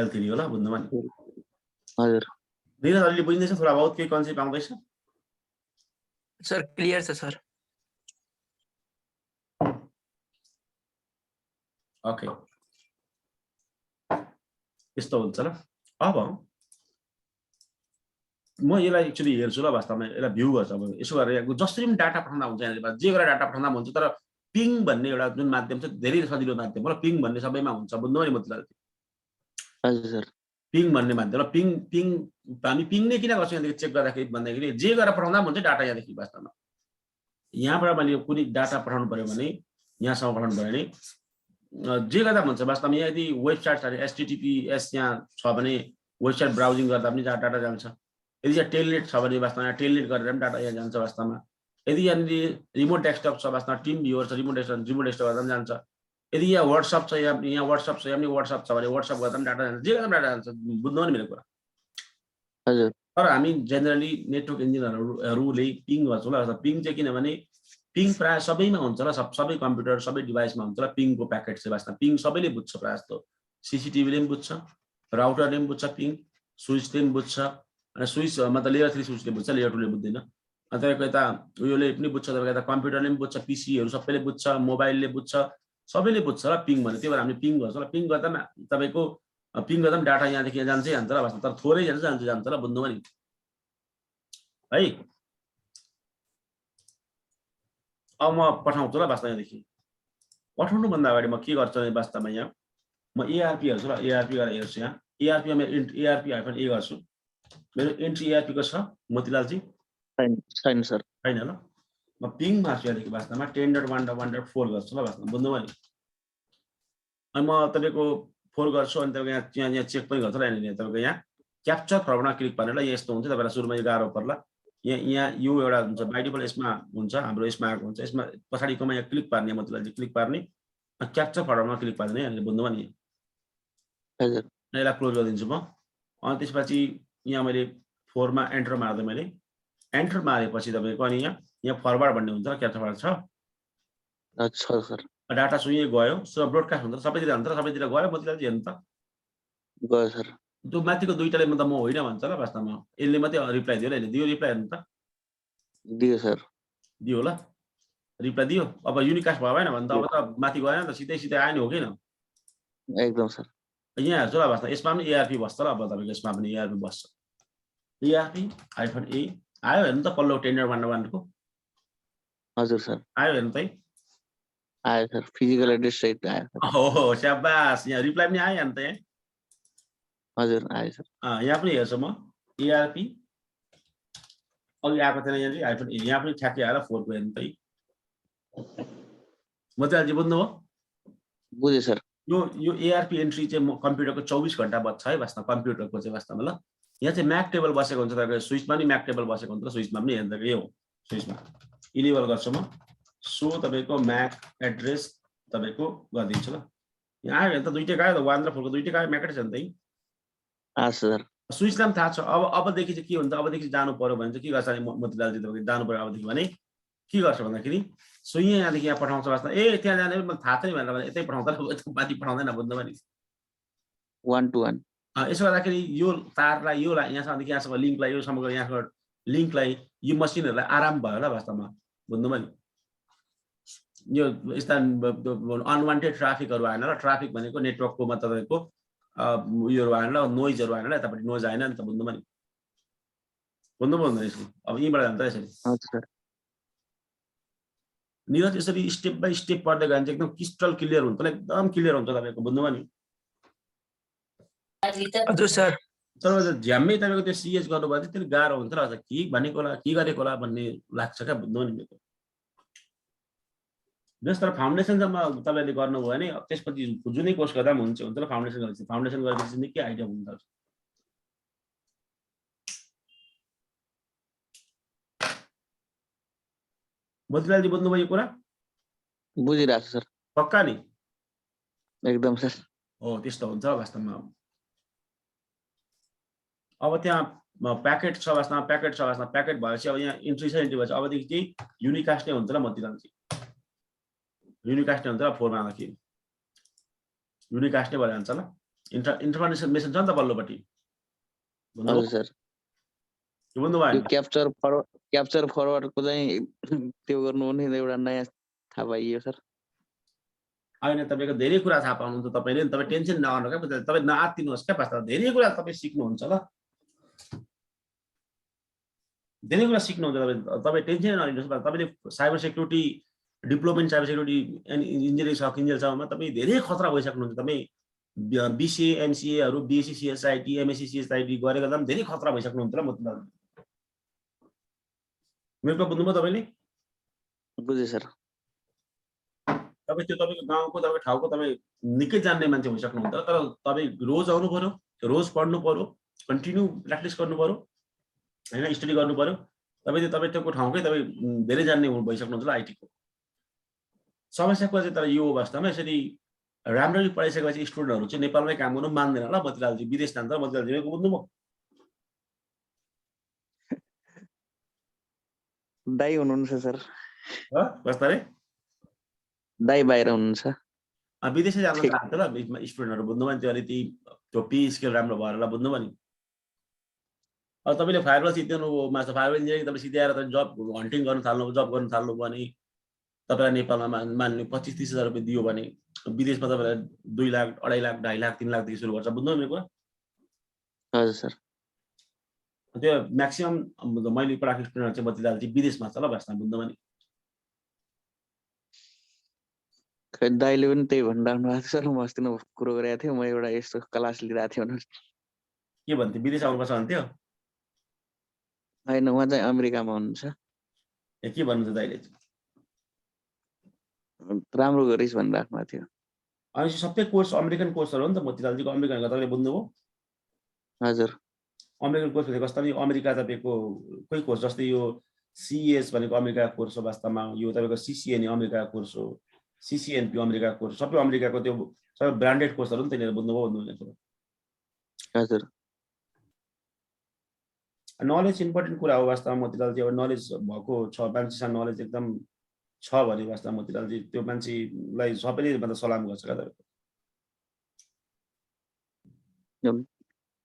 L3 हो ल बुझ्नुभयो नि हजुर धीरे अलि बुझ्दैछ थोडा बहुत केही कन्सेप्ट आउँदैछ सर क्लियर छ सर ओके यस्तो हुन्छ ल अब म यसलाई एक्चुअली हेर्छु ल वास्तवमा यसलाई भ्यू गर्छु अब यसो गरेर जसरी पनि डाटा पठाउँदा हुन्छ यहाँ जे गरेर डाटा पठाउँदा हुन्छ तर पिङ भन्ने एउटा जुन माध्यम छ धेरै सजिलो माध्यम हो र पिङ भन्ने सबैमा हुन्छ बुझ्नुभयो नि मोतीलाल हजुर सर पिङ भन्ने माध्यम र पिङ हामी पिङ नै किन गर्छौँ यहाँदेखि चेक गर्दाखेरि भन्दाखेरि जे गरेर पठाउँदा हुन्छ डाटा यहाँदेखि वास्तवमा यहाँबाट मैले कुनै डाटा पठाउनु पर्यो भने यहाँसम्म पठाउनु पर्यो भने जे गर्दा हुन्छ वास्तवमा यदि वेबसाइट HTTPS यहाँ छ भने वेबसाइट ब्राउजिङ गर्दा पनि डाटा जान्छ यदि यहाँ टेलनेट छ भने वास्तवमा टेलनेट गरेर पनि डाटा यहाँ जान्छ वास्तवमा यदि यहाँनिर रिमोट डेस्कटप छ वास्तवमा टिम भ्युअर छ रिमोट डेस्कटप गर्दा पनि जान्छ यदि यहाँ व्हाट्सएप छ यहाँ व्हाट्सएप छ यहाँ पनि व्हाट्सएप छ भने व्हाट्सएप गर्दा पनि डाटा जान्छ जे गर्दा पनि डाटा जान्छ बुझ्नु नि मेरो कुरा हजुर तर हामी जेनरली नेटवर्क इन्जिनियरहरूले पिङ गर्छौँ ल पिङ चाहिँ किनभने पिङ प्रायः सबैमा हुन्छ ल सबै कम्प्युटर सबै डिभाइसमा हुन्छ ल पिङको प्याकेट चाहिँ वास्तवमा पिङ सबैले बुझ्छ प्रायः जस्तो सीसीटीभीले पनि बुझ्छ राउटरले पनि बुझ्छ पिङ स्विचले पनि बुझ्छ अनि स्विच मतलब लेयर 3 स्विचले बुझ्छ लेयर 2 ले बुझ्दैन अनि तपाईँको यता उयोले पनि बुझ्छ तपाईँको यता कम्प्युटरले पनि बुझ्छ पीसीहरू सबैले बुझ्छ मोबाइलले बुझ्छ सबैले बुझ्छ र पिङ भने त्यही भएर हामीले पिङ गर्छौँ ल पिङ गर्दा तपाईँको पिङ गर्दा पनि डाटा यहाँदेखि यहाँ जान्छ ल वास्तवमा तर थोरै जान्छ ल बुझ्नुभयो नि है अब म पठाउँछु ल वास्तवमा यहाँदेखि पठाउनुभन्दा अगाडि म के गर्छु भने वास्तवमा यहाँ म एआरपी हेर्छु ल एआरपी गरेर हेर्छु यहाँ एआरपी मेरो एआरपी -a गर्छु मेरो एन्ट्री एआरपी को छ मोतीलालजी छैन सर छैन ल म पिङ मार्छु यहाँदेखि वास्तवमा 10.1.1.4 गर्छु ल वास्तवमा बुझ्नुभयो नि अनि म तपाईँको 4 गर्छु अनि तपाईँको यहाँ चेक पनि गर्छु ल यहाँनिर तपाईँको यहाँ क्याप्चर फर्ममा क्लिक पार्नु ल यस्तो हुन्छ तपाईँलाई सुरुमा यो गाह्रो पर्ला यहाँ यो एउटा हुन्छ बाइ डिफल्ट यसमा हुन्छ हाम्रो यसमा आएको हुन्छ यसमा पछाडिकोमा यहाँ क्लिक पार्ने मोतीलालजी क्लिक पार्ने क्याप्चर फर्ममा क्लिक पार्ने यहाँनिर बुझ्नुभयो नि हजुर यसलाई क्लोज गरिदिन्छु म अनि त्यसपछि यहाँ मैले 4 मा एन्टर मार्दै मैले एन्टर मारेपछि तपाईको अनि यहाँ फरवर्ड भन्ने हुन्छ क्याप्चर छ अच्छा सर डाटा सुइए गयो ब्रोडकास्ट हुन्छ सबैतिर हुन्छ सबैतिर गयो मतलब हेर्नु त गयो सर त्यो माथिको दुईटाले म त म होइन भन्छ ल वास्तवमा यसले मात्रै रिप्लाई दियो ल दियो रिप्लाई हेर्नु त दियो सर दियो ल रिप्लाई दियो अब युनिकास्ट भयो हैन भने त अब त माथि गएन त सिधै सिधै आयो नि हो किन एकदम सर यहाँ हेर्छु ल वास्तव यसमा पनि एआरपी बस्छ ल अब तपाईको यसमा पनि एआरपी बस्छ एआरपी -a आयो हेर्नु त पल्लो टेन्डर 1 को हजुर सर आयो हेर्नु त आयो सर फिजिकल एड्रेस सहित आयो सर हो शाबास यहाँ रिप्लाई पनि आयो हेर्नु त यहाँ हजुर आयो सर यहाँ पनि हेर्छु म एआरपी अघि आएको थिएन यहाँ चाहिँ यहाँ पनि ठ्याक्कै आएर 4 को हेर्नु त म चाहिँ अझै बुझ्नु हो बुझे सर यो एआरपी एन्ट्री चाहिँ म कम्प्युटरको 24 घण्टा बज्छ है वास्तव कम्प्युटरको चाहिँ वास्तवमा ल यहाँ चाहिँ म्याक टेबल बसेको हुन्छ तपाईको स्विचमा पनि म्याक टेबल बसेको हुन्छ स्विचमा पनि हेर्दा यो स्विचमा इनेबल गर्छु म सो तपाईको म्याक एड्रेस तपाईको गरिदिन्छु ल यहाँ आयो भने त दुईटै गयो त 1 र 4 को दुईटै गयो म्याक एड्रेस नि त सर स्विचलाई पनि थाहा छ अबदेखि चाहिँ के हुन्छ अबदेखि जानु पर्यो भने चाहिँ के गर्छ नि मोतीलालजी तपाईको जानु पर्यो अबदेखि भने के गर्छ भन्दाखेरि सो यहाँदेखि यहाँ पठाउँछ वास्तव त्यहाँ जाने मलाई थाहा छैन भनेर यतै पठाउँदा माथि पठाउँदैन बुझ्नुभयो नि 1 to 1 यसो गर्दाखेरि यो तारलाई यो यहाँसम्मदेखि यहाँसम्म लिङ्कलाई यो समग्र यहाँको लिङ्कलाई यो मसिनहरूलाई आराम भयो ल वास्तवमा बुझ्नुभयो नि यो यस्ता अनवान्टेड ट्राफिकहरू आएन र ट्राफिक भनेको नेटवर्कको तपाईँको उयोहरू आएन ल नोइजहरू आएन ल यतापट्टि नोइज आएन नि त बुझ्नुभयो नि बुझ्नुभयो यसको अब यहीँबाट जान्छ यसरी हजुर निरज यसरी स्टेप बाई स्टेप पढ्दै गयो भने चाहिँ एकदम क्रिस्टल क्लियर हुन्छ एकदम क्लियर हुन्छ तपाईँको बुझ्नुभयो नि हजुर सर तर झ्याम्मै तपाईँको त्यो सिएच गर्नुभयो भने त्यसले गाह्रो हुन्छ र के भनेको होला के गरेको होला भन्ने लाग्छ क्या बुझ्नुभयो नि मेरो जस तर फाउन्डेसनसम्म तपाईँले गर्नुभयो भने त्यसपछि जुनै कोर्स गर्दा पनि हुन्छ ल फाउन्डेसन गरेपछि फाउन्डेसन गरेपछि निकै आइडिया हुन्छ मोतीलालजी बुझ्नुभयो यो कुरा बुझिरहेको छु सर पक्का नि एकदम सर हो त्यस्तो हुन्छ वास्तवमा अब त्यहाँ प्याकेट छ वास्तवमा प्याकेट भएपछि अब यहाँ इन्ट्री छ इन्ट्री भएपछि अबदेखि चाहिँ युनिकास्ट नै हुन्छ ल मोतीलालजी युनिकास्ट नै हुन्छ ल 4 मा आउँदाखेरि युनिकास्ट नै भएर जान्छ ल इन्फर्मेसन छ नि त पल्लोपट्टि हजुर सर बुझ्नुभयो क्याप्चर फरवर्डको चाहिँ त्यो गर्नु भने एउटा नयाँ थाहा पाइयो सर होइन तपाईँको धेरै कुरा थाहा पाउनुहुन्छ तपाईँले तपाईँ टेन्सन नगर्नु क्या तपाईँ नआत्तिनुहोस् क्या वास्तवमा धेरै कुरा तपाईँ सिक्नुहुन्छ ल धेरै कुरा सिक्नुहुन्छ तपाईँ टेन्सन नलिनुहोस् तपाईँले cyber security deployment cyber security engineering सकिन्जेलसम्ममा तपाईँ धेरै खतरा भइसक्नुहुन्छ तपाईँ बिसिए एमसिएहरू बिएससी सिएसआइटी एमएससी सिएसआइटी गरेर गर्दा पनि धेरै खतरा भइसक्नुहुन्छ ल मतलब मेरो बुझ्नुभयो तपाईँले बुझे सर तपाईँ त्यो तपाईँको गाउँको तपाईँको ठाउँको तपाईँ निकै जान्ने मान्छे भइसक्नुहुन्छ तर तपाईँ रोज आउनु पर्यो रोज पढ्नु पर्यो कन्टिन्यू प्र्याक्टिस गर्नु पर्यो होइन स्टडी गर्नु पर्यो तपाईँ त्यो ठाउँकै तपाईँ धेरै जान्ने भइसक्नुहुन्छ ल आइटीको समस्याको चाहिँ तर यो अवस्थामा यसरी राम्ररी पढाइसकेपछि स्टुडेन्टहरू चाहिँ नेपालमै काम गर्नु मान्दैन ल मोतीलालजी विदेश जान्छ मोतीलालजी बुझ्नुभयो दाइ हुनुहुन्छ सर कस्तो रे दाइ बाहिर हुनुहुन्छ विदेशै जान चाहन्छ ल स्टुडेन्टहरू बुझ्नुभयो नि त्यो अलिकति त्यो पी स्किल राम्रो भएर ल बुझ्नुभयो नि अब तपाईँले फायरवल सिद्धिनुभयो मास्टर फायरवल इन्जिनियरिङ तपाईँ सिधै आएर तपाईँ जब हन्टिङ गर्न थाल्नुभयो जब गर्न थाल्नुभयो भने तपाईँलाई नेपालमा मान्ने 25-30 हजार रुपियाँ दियो भने विदेशमा तपाईँलाई 2 लाख 2.5 लाख 2.5 लाख 3 लाखदेखि सुरु गर्छ बुझ्नु मेरो कुरा हजुर सर त्यो म्याक्सिमम मैले पढाएको स्टुडेन्ट चाहिँ मोतीलाल चाहिँ विदेशमा छ ल वास्तवमा बुझ्नुभयो नि खै दाइले पनि त्यही भनिराख्नु भएको सर म अस्ति नै कुरो गरेको थिएँ म एउटा यस्तो क्लास लिइरहेको थिएँ भनेर के भन्थ्यो विदेश आउनुपर्छ भन्थ्यो होइन उहाँ चाहिँ अमेरिकामा हुनुहुन्छ के भन्नुहुन्छ दाइले राम्रो गरिस् भनिराख्नु भएको थियो अनि सबै कोर्स अमेरिकन कोर्सहरू हो नि त मोतीलालजीको अमेरिकन तपाईँले बुझ्नुभयो हजुर अमेरिकन कोर्स भनेको कस्तो अमेरिका तपाईँको कोही कोर्स जस्तै यो सिएस भनेको अमेरिकाको कोर्स हो वास्तवमा यो तपाईँको सिसिएन अमेरिकाको कोर्स हो सिसिएनपी अमेरिकाको कोर्स सबै अमेरिकाको त्यो सबै ब्रान्डेड कोर्सहरू नि त्यहाँनिर बुझ्नुभयो हजुर नलेज इम्पोर्टेन्ट कुरा हो वास्तवमा मोतीलालजी। अब नलेज भएको छ मान्छेसँग नलेज एकदम छ भने वास्तवमा मोतीलालजी त्यो मान्छेलाई सबैले मतलब सलाम गर्छ क्या तपाईँको।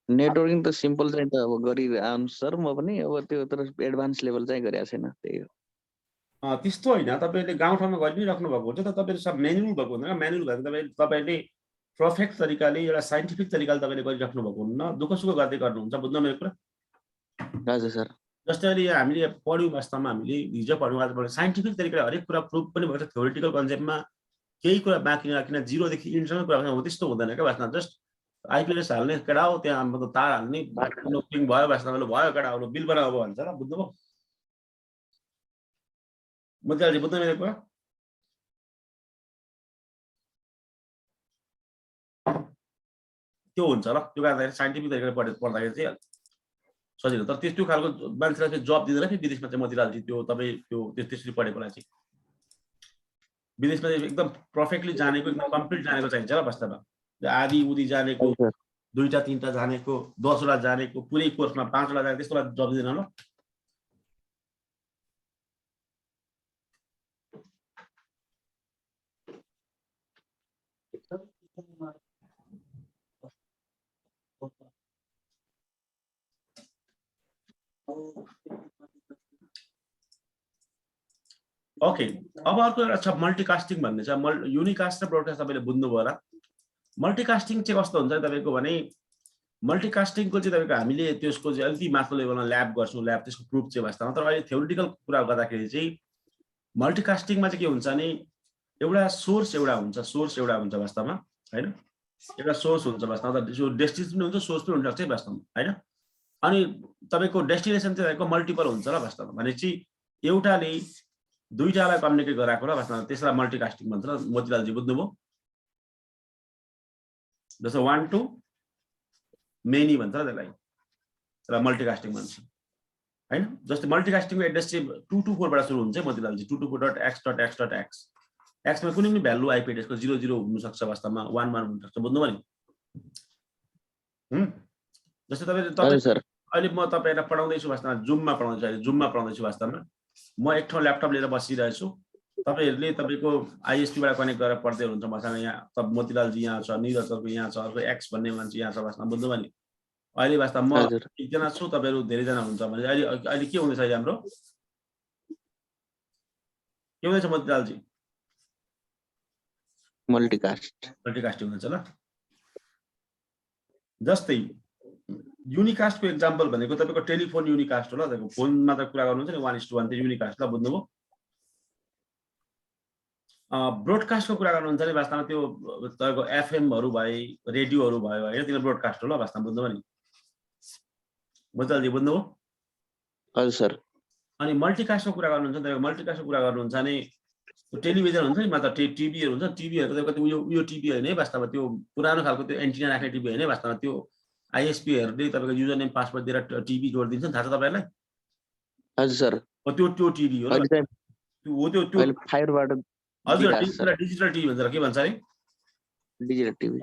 नेटवर्किङ त सिम्पल चाहिँ त अब गरिरहनु सर, म पनि अब त्यो तर एडभान्स लेभल चाहिँ गरेको छैन, त्यही हो। त्यस्तो होइन, तपाईँले गाउँठाउँमा गरि पनि राख्नु भएको हुन्छ त, तपाईँले सब म्यानुअल भएको हुँदैन। म्यानुअल भएको तपाईँले पर्फेक्ट तरिकाले एउटा साइन्टिफिक तरिकाले तपाईँले गरिराख्नु भएको हुन्न, दुःख सुख गर्दै गर्नुहुन्छ। बुझ्नु मेरो कुरा? हजुर सर। जस्तै अहिले हामीले पढ्यौँ वास्तवमा, हामीले हिजो पढ्यौँ आज पढ्यौँ, साइन्टिफिक तरिकाले हरेक कुरा प्रुफ पनि भएको छ। थ्योरिटिकल कन्सेप्टमा केही कुरा बाँकी नराखिन जिरोदेखि इन्टरनल कुरा हो त्यस्तो हुँदैन क्या वास्तवमा। जस्ट आइपिएस हाल्ने केटा हो, त्यहाँ मतलब तार हाल्ने भयो वास्तवमा, भयो केटा हो बिल बनाऊ भन्छ र। बुझ्नुभयो मोतीलालजी? बुझ्नु मेरो कुरा? त्यो हुन्छ ल, त्यो गर्दाखेरि साइन्टिफिक तरिकाले पढ्दाखेरि चाहिँ सजिलो। तर त्यस्तो खालको मान्छेलाई चाहिँ जब दिँदैन फेरि विदेशमा चाहिँ मोतीलालजी, त्यो तपाईँ त्यो त्यसरी पढेकोलाई चाहिँ विदेशमा चाहिँ एकदम पर्फेक्टली जानेको, एकदम कम्प्लिट जानेको चाहिन्छ ल वास्तवमा। आधी उदी जानेको, 2टा 3टा जानेको, 10वटा जानेको, पुरै कोर्समा 5वटा जानेको, त्यस्तोलाई जब दिँदैन ल। ओके, अब अर्को एउटा छ मल्टिकास्टिङ भन्ने छ। युनिकास्ट र ब्रोडकास्ट तपाईँले बुझ्नुभयो होला। मल्टिकास्टिङ चाहिँ कस्तो हुन्छ तपाईँको भने, मल्टिकास्टिङको चाहिँ तपाईँको हामीले त्यसको चाहिँ अलिकति माथिल्लो लेभलमा ल्याब गर्छौँ, ल्याब त्यसको प्रुफ चाहिँ वास्तवमा। तर अहिले थ्योरिटिकल कुरा गर्दाखेरि चाहिँ मल्टिकास्टिङमा चाहिँ के हुन्छ भने एउटा सोर्स एउटा हुन्छ वास्तवमा, होइन? एउटा सोर्स हुन्छ वास्तवमा, जो डेस्टिनेसन पनि हुन्छ, सोर्स पनि हुनसक्छ वास्तवमा, होइन? अनि तपाईँको डेस्टिनेसन चाहिँ तपाईँको मल्टिपल हुन्छ ल वास्तवमा। भनेपछि एउटाले दुईटालाई कम्युनिकेट गराएको र वास्तवमा त्यसलाई मल्टिकास्टिङ भन्छ र। मोतीलालजी बुझ्नुभयो? जस्तो 1 to many भन्छ र त्यसलाई, र मल्टिकास्टिङ भन्छ, होइन? जस्तै मल्टिकास्टिङको एड्रेस चाहिँ 2 to 4 बाट सुरु हुन्छ मोतीलालजी। 224.x.x.x एक्समा कुनै पनि भ्यालु आइपी एड्रेसको 00 हुनसक्छ वास्तवमा, 11 हुनसक्छ। बुझ्नुभयो नि? जस्तै तपाईँ अहिले म तपाईँलाई पढाउँदैछु वास्तवमा, जुममा पढाउँदैछु, अहिले जुममा पढाउँदैछु वास्तवमा। म एक ठाउँ ल्यापटप लिएर बसिरहेको छु, तपाईँहरूले तपाईँको आइएसपीबाट कनेक्ट गरेर पढ्दै हुनुहुन्छ मसँग। यहाँ तब मोतीलालजी यहाँ छ, निरज सरको यहाँ छ, अर्को एक्स भन्ने मान्छे यहाँ छ वास्तवमा। बुझ्नुभयो नि? अहिले वास्तवमा म एकजना छु, तपाईँहरू धेरैजना हुन्छ भने अहिले के हुँदैछ? अहिले हाम्रो के हुँदैछ मोतीलालजी? मल्टिकास्टिङ हुन्छ ल। जस्तै युनिकास्टको एक्जाम्पल भनेको तपाईँको टेलिफोन युनिकास्ट हो ल, तपाईँको फोनमा त कुरा गर्नुहुन्छ नि 1:1 त्यो युनिकास्ट ल। बुझ्नुभयो? ब्रोडकास्टको कुरा गर्नुहुन्छ भने वास्तवमा त्यो तपाईँको एफएमहरू भए, रेडियोहरू भयो होइन, त्यो ब्रोडकास्ट हो ल वास्तवमा। बुझ्नुभयो नि? मोतीलालजी बुझ्नुभयो? हजुर सर। अनि मल्टिकास्टको कुरा गर्नुहुन्छ, तपाईँको मल्टिकास्टको कुरा गर्नुहुन्छ भने टेलिभिजन हुन्छ नि, मतलब टिभीहरू हुन्छ। टिभीहरू तपाईँको उयो टिभी होइन है वास्तवमा, त्यो पुरानो खालको त्यो एन्टिना राख्ने टिभी होइन वास्तवमा। त्यो आइएसपीहरूले तपाईँको युजर नेम पासवर्ड दिएर टिभी जोडिदिन्छ नि, थाहा छ तपाईँलाई? हजुर सर। त्यो टिभी हो ल। त्यो फाइबरबाट हजुर, डिजिटल टिभी भन्छ। के भन्छ अरे? Digital TV.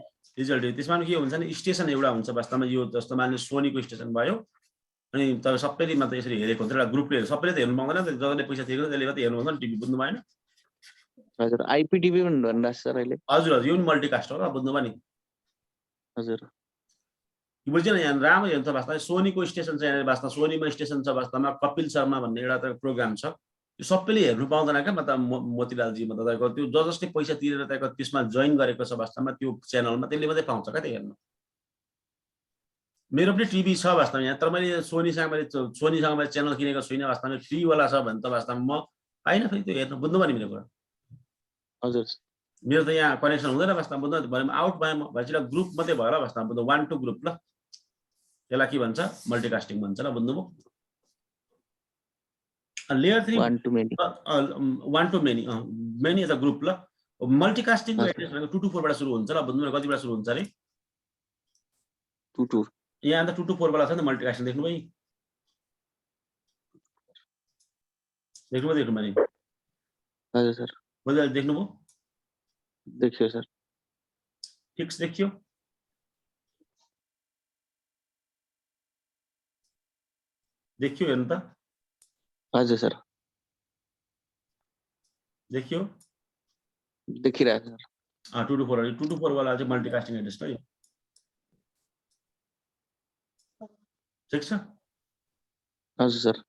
त्यसमा के हुन्छ भने स्टेसन एउटा हुन्छ वास्तवमा। यो जस्तो मान्नु सोनीको स्टेसन भयो, अनि तपाईँ सबैले मात्र यसरी हेरेको हुन्छ, एउटा ग्रुपले सबैले त हेर्नु पाउँदैन, जसले पैसा तिरेको त्यसले मात्रै हेर्नु पाउँछ नि टिभी। बुझ्नु भएन? हजुर, आइपीटिभी पनि भनिरहेको छ सर अहिले। हजुर, यो पनि मल्टिकास्ट हो ल। बुझ्नुभयो नि? हजुर, बुझ्दैन? यहाँ राम्रो हेर्नु त वास्तवमा सोनीको स्टेसन छ, यहाँ वास्तवमा सोनीमा स्टेसन छ वास्तवमा। कपिल शर्मा भन्ने एउटा प्रोग्राम छ, त्यो सबैले हेर्नु पाउँदैन क्या मतलब मोतीलालजी। मतलब तपाईँको त्यो जसले पैसा तिरेर तपाईँको त्यसमा जोइन गरेको छ वास्तवमा त्यो च्यानलमा, त्यसले मात्रै पाउँछ क्या त्यो हेर्नु। मेरो पनि टिभी छ वास्तवमा यहाँ, तर मैले सोनीसँग मैले च्यानल किनेको छुइनँ वास्तवमा। फ्रीवाला छ भने त वास्तवमा म पाइनँ फेरि त्यो हेर्नु। बुझ्नुभयो नि मेरो कुरा? हजुर। मेरो त यहाँ कनेक्सन हुँदैन वास्तवमा। बुझ्नु भने आउट भएँ म, भनेपछि ग्रुप मात्रै भयो ल वास्तवमा। बुझ्नु? 1 to ग्रुप ल, त्यसलाई के भन्छ? मल्टिकास्टिङ भन्छ ल। बुझ्नुभयो? Layer 3 1 to many, many as a group ल। मल्टिकास्टिङको एड्रेस भनेको 2 to 4 बाट सुरु हुन्छ ल। बुझ्नुभयो? कतिबाट सुरु हुन्छ अरे? 2 to यहाँ त 2 to 4 वाला छ नि मल्टिकास्टिङ। देख्नुभयो? नि? हजुर सर। मोतीलालजी देख्नुभयो? देखियो सर। फिक्स देखियो? देखियो हेर्नु त हजुर सर देखियो देखिरहेको छ 2 to 4 2 to 4 वाला चाहिँ मल्टिकास्टिङ एड्रेस हो यो ठिक छ हजुर सर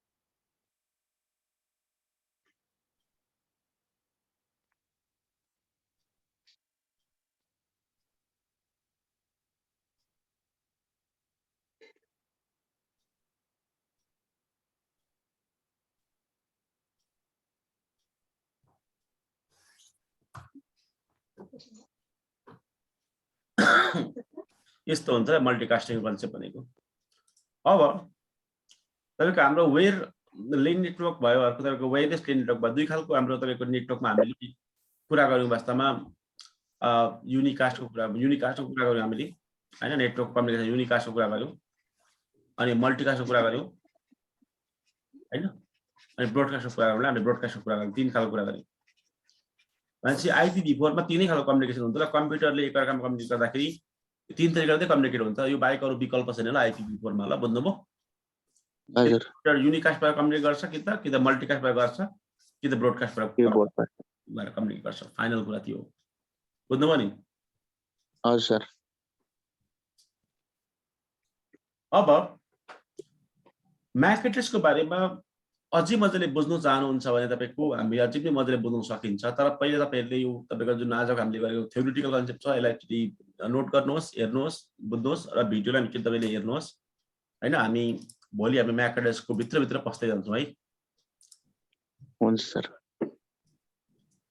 यस्तो हुन्छ मल्टिकास्टिङ कन्सेप्ट भनेको अब तपाईको हाम्रो वेयर लिङ्क नेटवर्क भयो अर्को तपाईको वायरलेस लिङ्क नेटवर्क भयो दुई खालको हाम्रो तपाईको नेटवर्कमा हामीले कुरा गर्यौं वास्तवमा युनिकास्टको कुरा गर्यौं हामीले हैन नेटवर्क कम्युनिकेसन युनिकास्टको कुरा गर्यौं अनि मल्टिकास्टको कुरा गर्यौं हैन अनि ब्रोडकास्टको कुरा गर्यौं हामीले ब्रोडकास्टको कुरा गर्यौं तीन खालको कुरा गर्यौं मान्छे IPv4 मा तीनै खालको कम्युनिकेसन हुन्छ र कम्प्युटरले एकअर्कामा कम्युनिकेट गर्दाखेरि तीन तरिकाले कम्युनिकेट हुन्छ यो बाहेक अरु विकल्प छैन ल IPv4 मा ल बुझ्नुभयो हजुर युनिकास्टबाट कम्युनिकेट गर्छ कि त मल्टिकास्टबाट गर्छ कि त ब्रोडकास्टबाट कम्युनिकेट गर्छ फाइनल कुरा त्यो हो बुझ्नुभयो नि हजुर सर अब म्याक एड्रेसको बारेमा अझै मजाले बुझ्नु चाहनुहुन्छ भने तपाईको हामी अझै पनि मजाले बुझ्न सकिन्छ तर पहिले तपाईहरुले यो तपाईको जुन आजको हामीले गरेको थ्योरिटिकल कन्सेप्ट छ यसलाई नोट गर्नुहोस् हेर्नुहोस् बुझ्नुहोस् र भिडियोलाई पनि तपाईले हेर्नुहोस् हैन हामी भोलि हामी म्याक एड्रेसको भित्र पस्दै जान्छौं है हुन्छ सर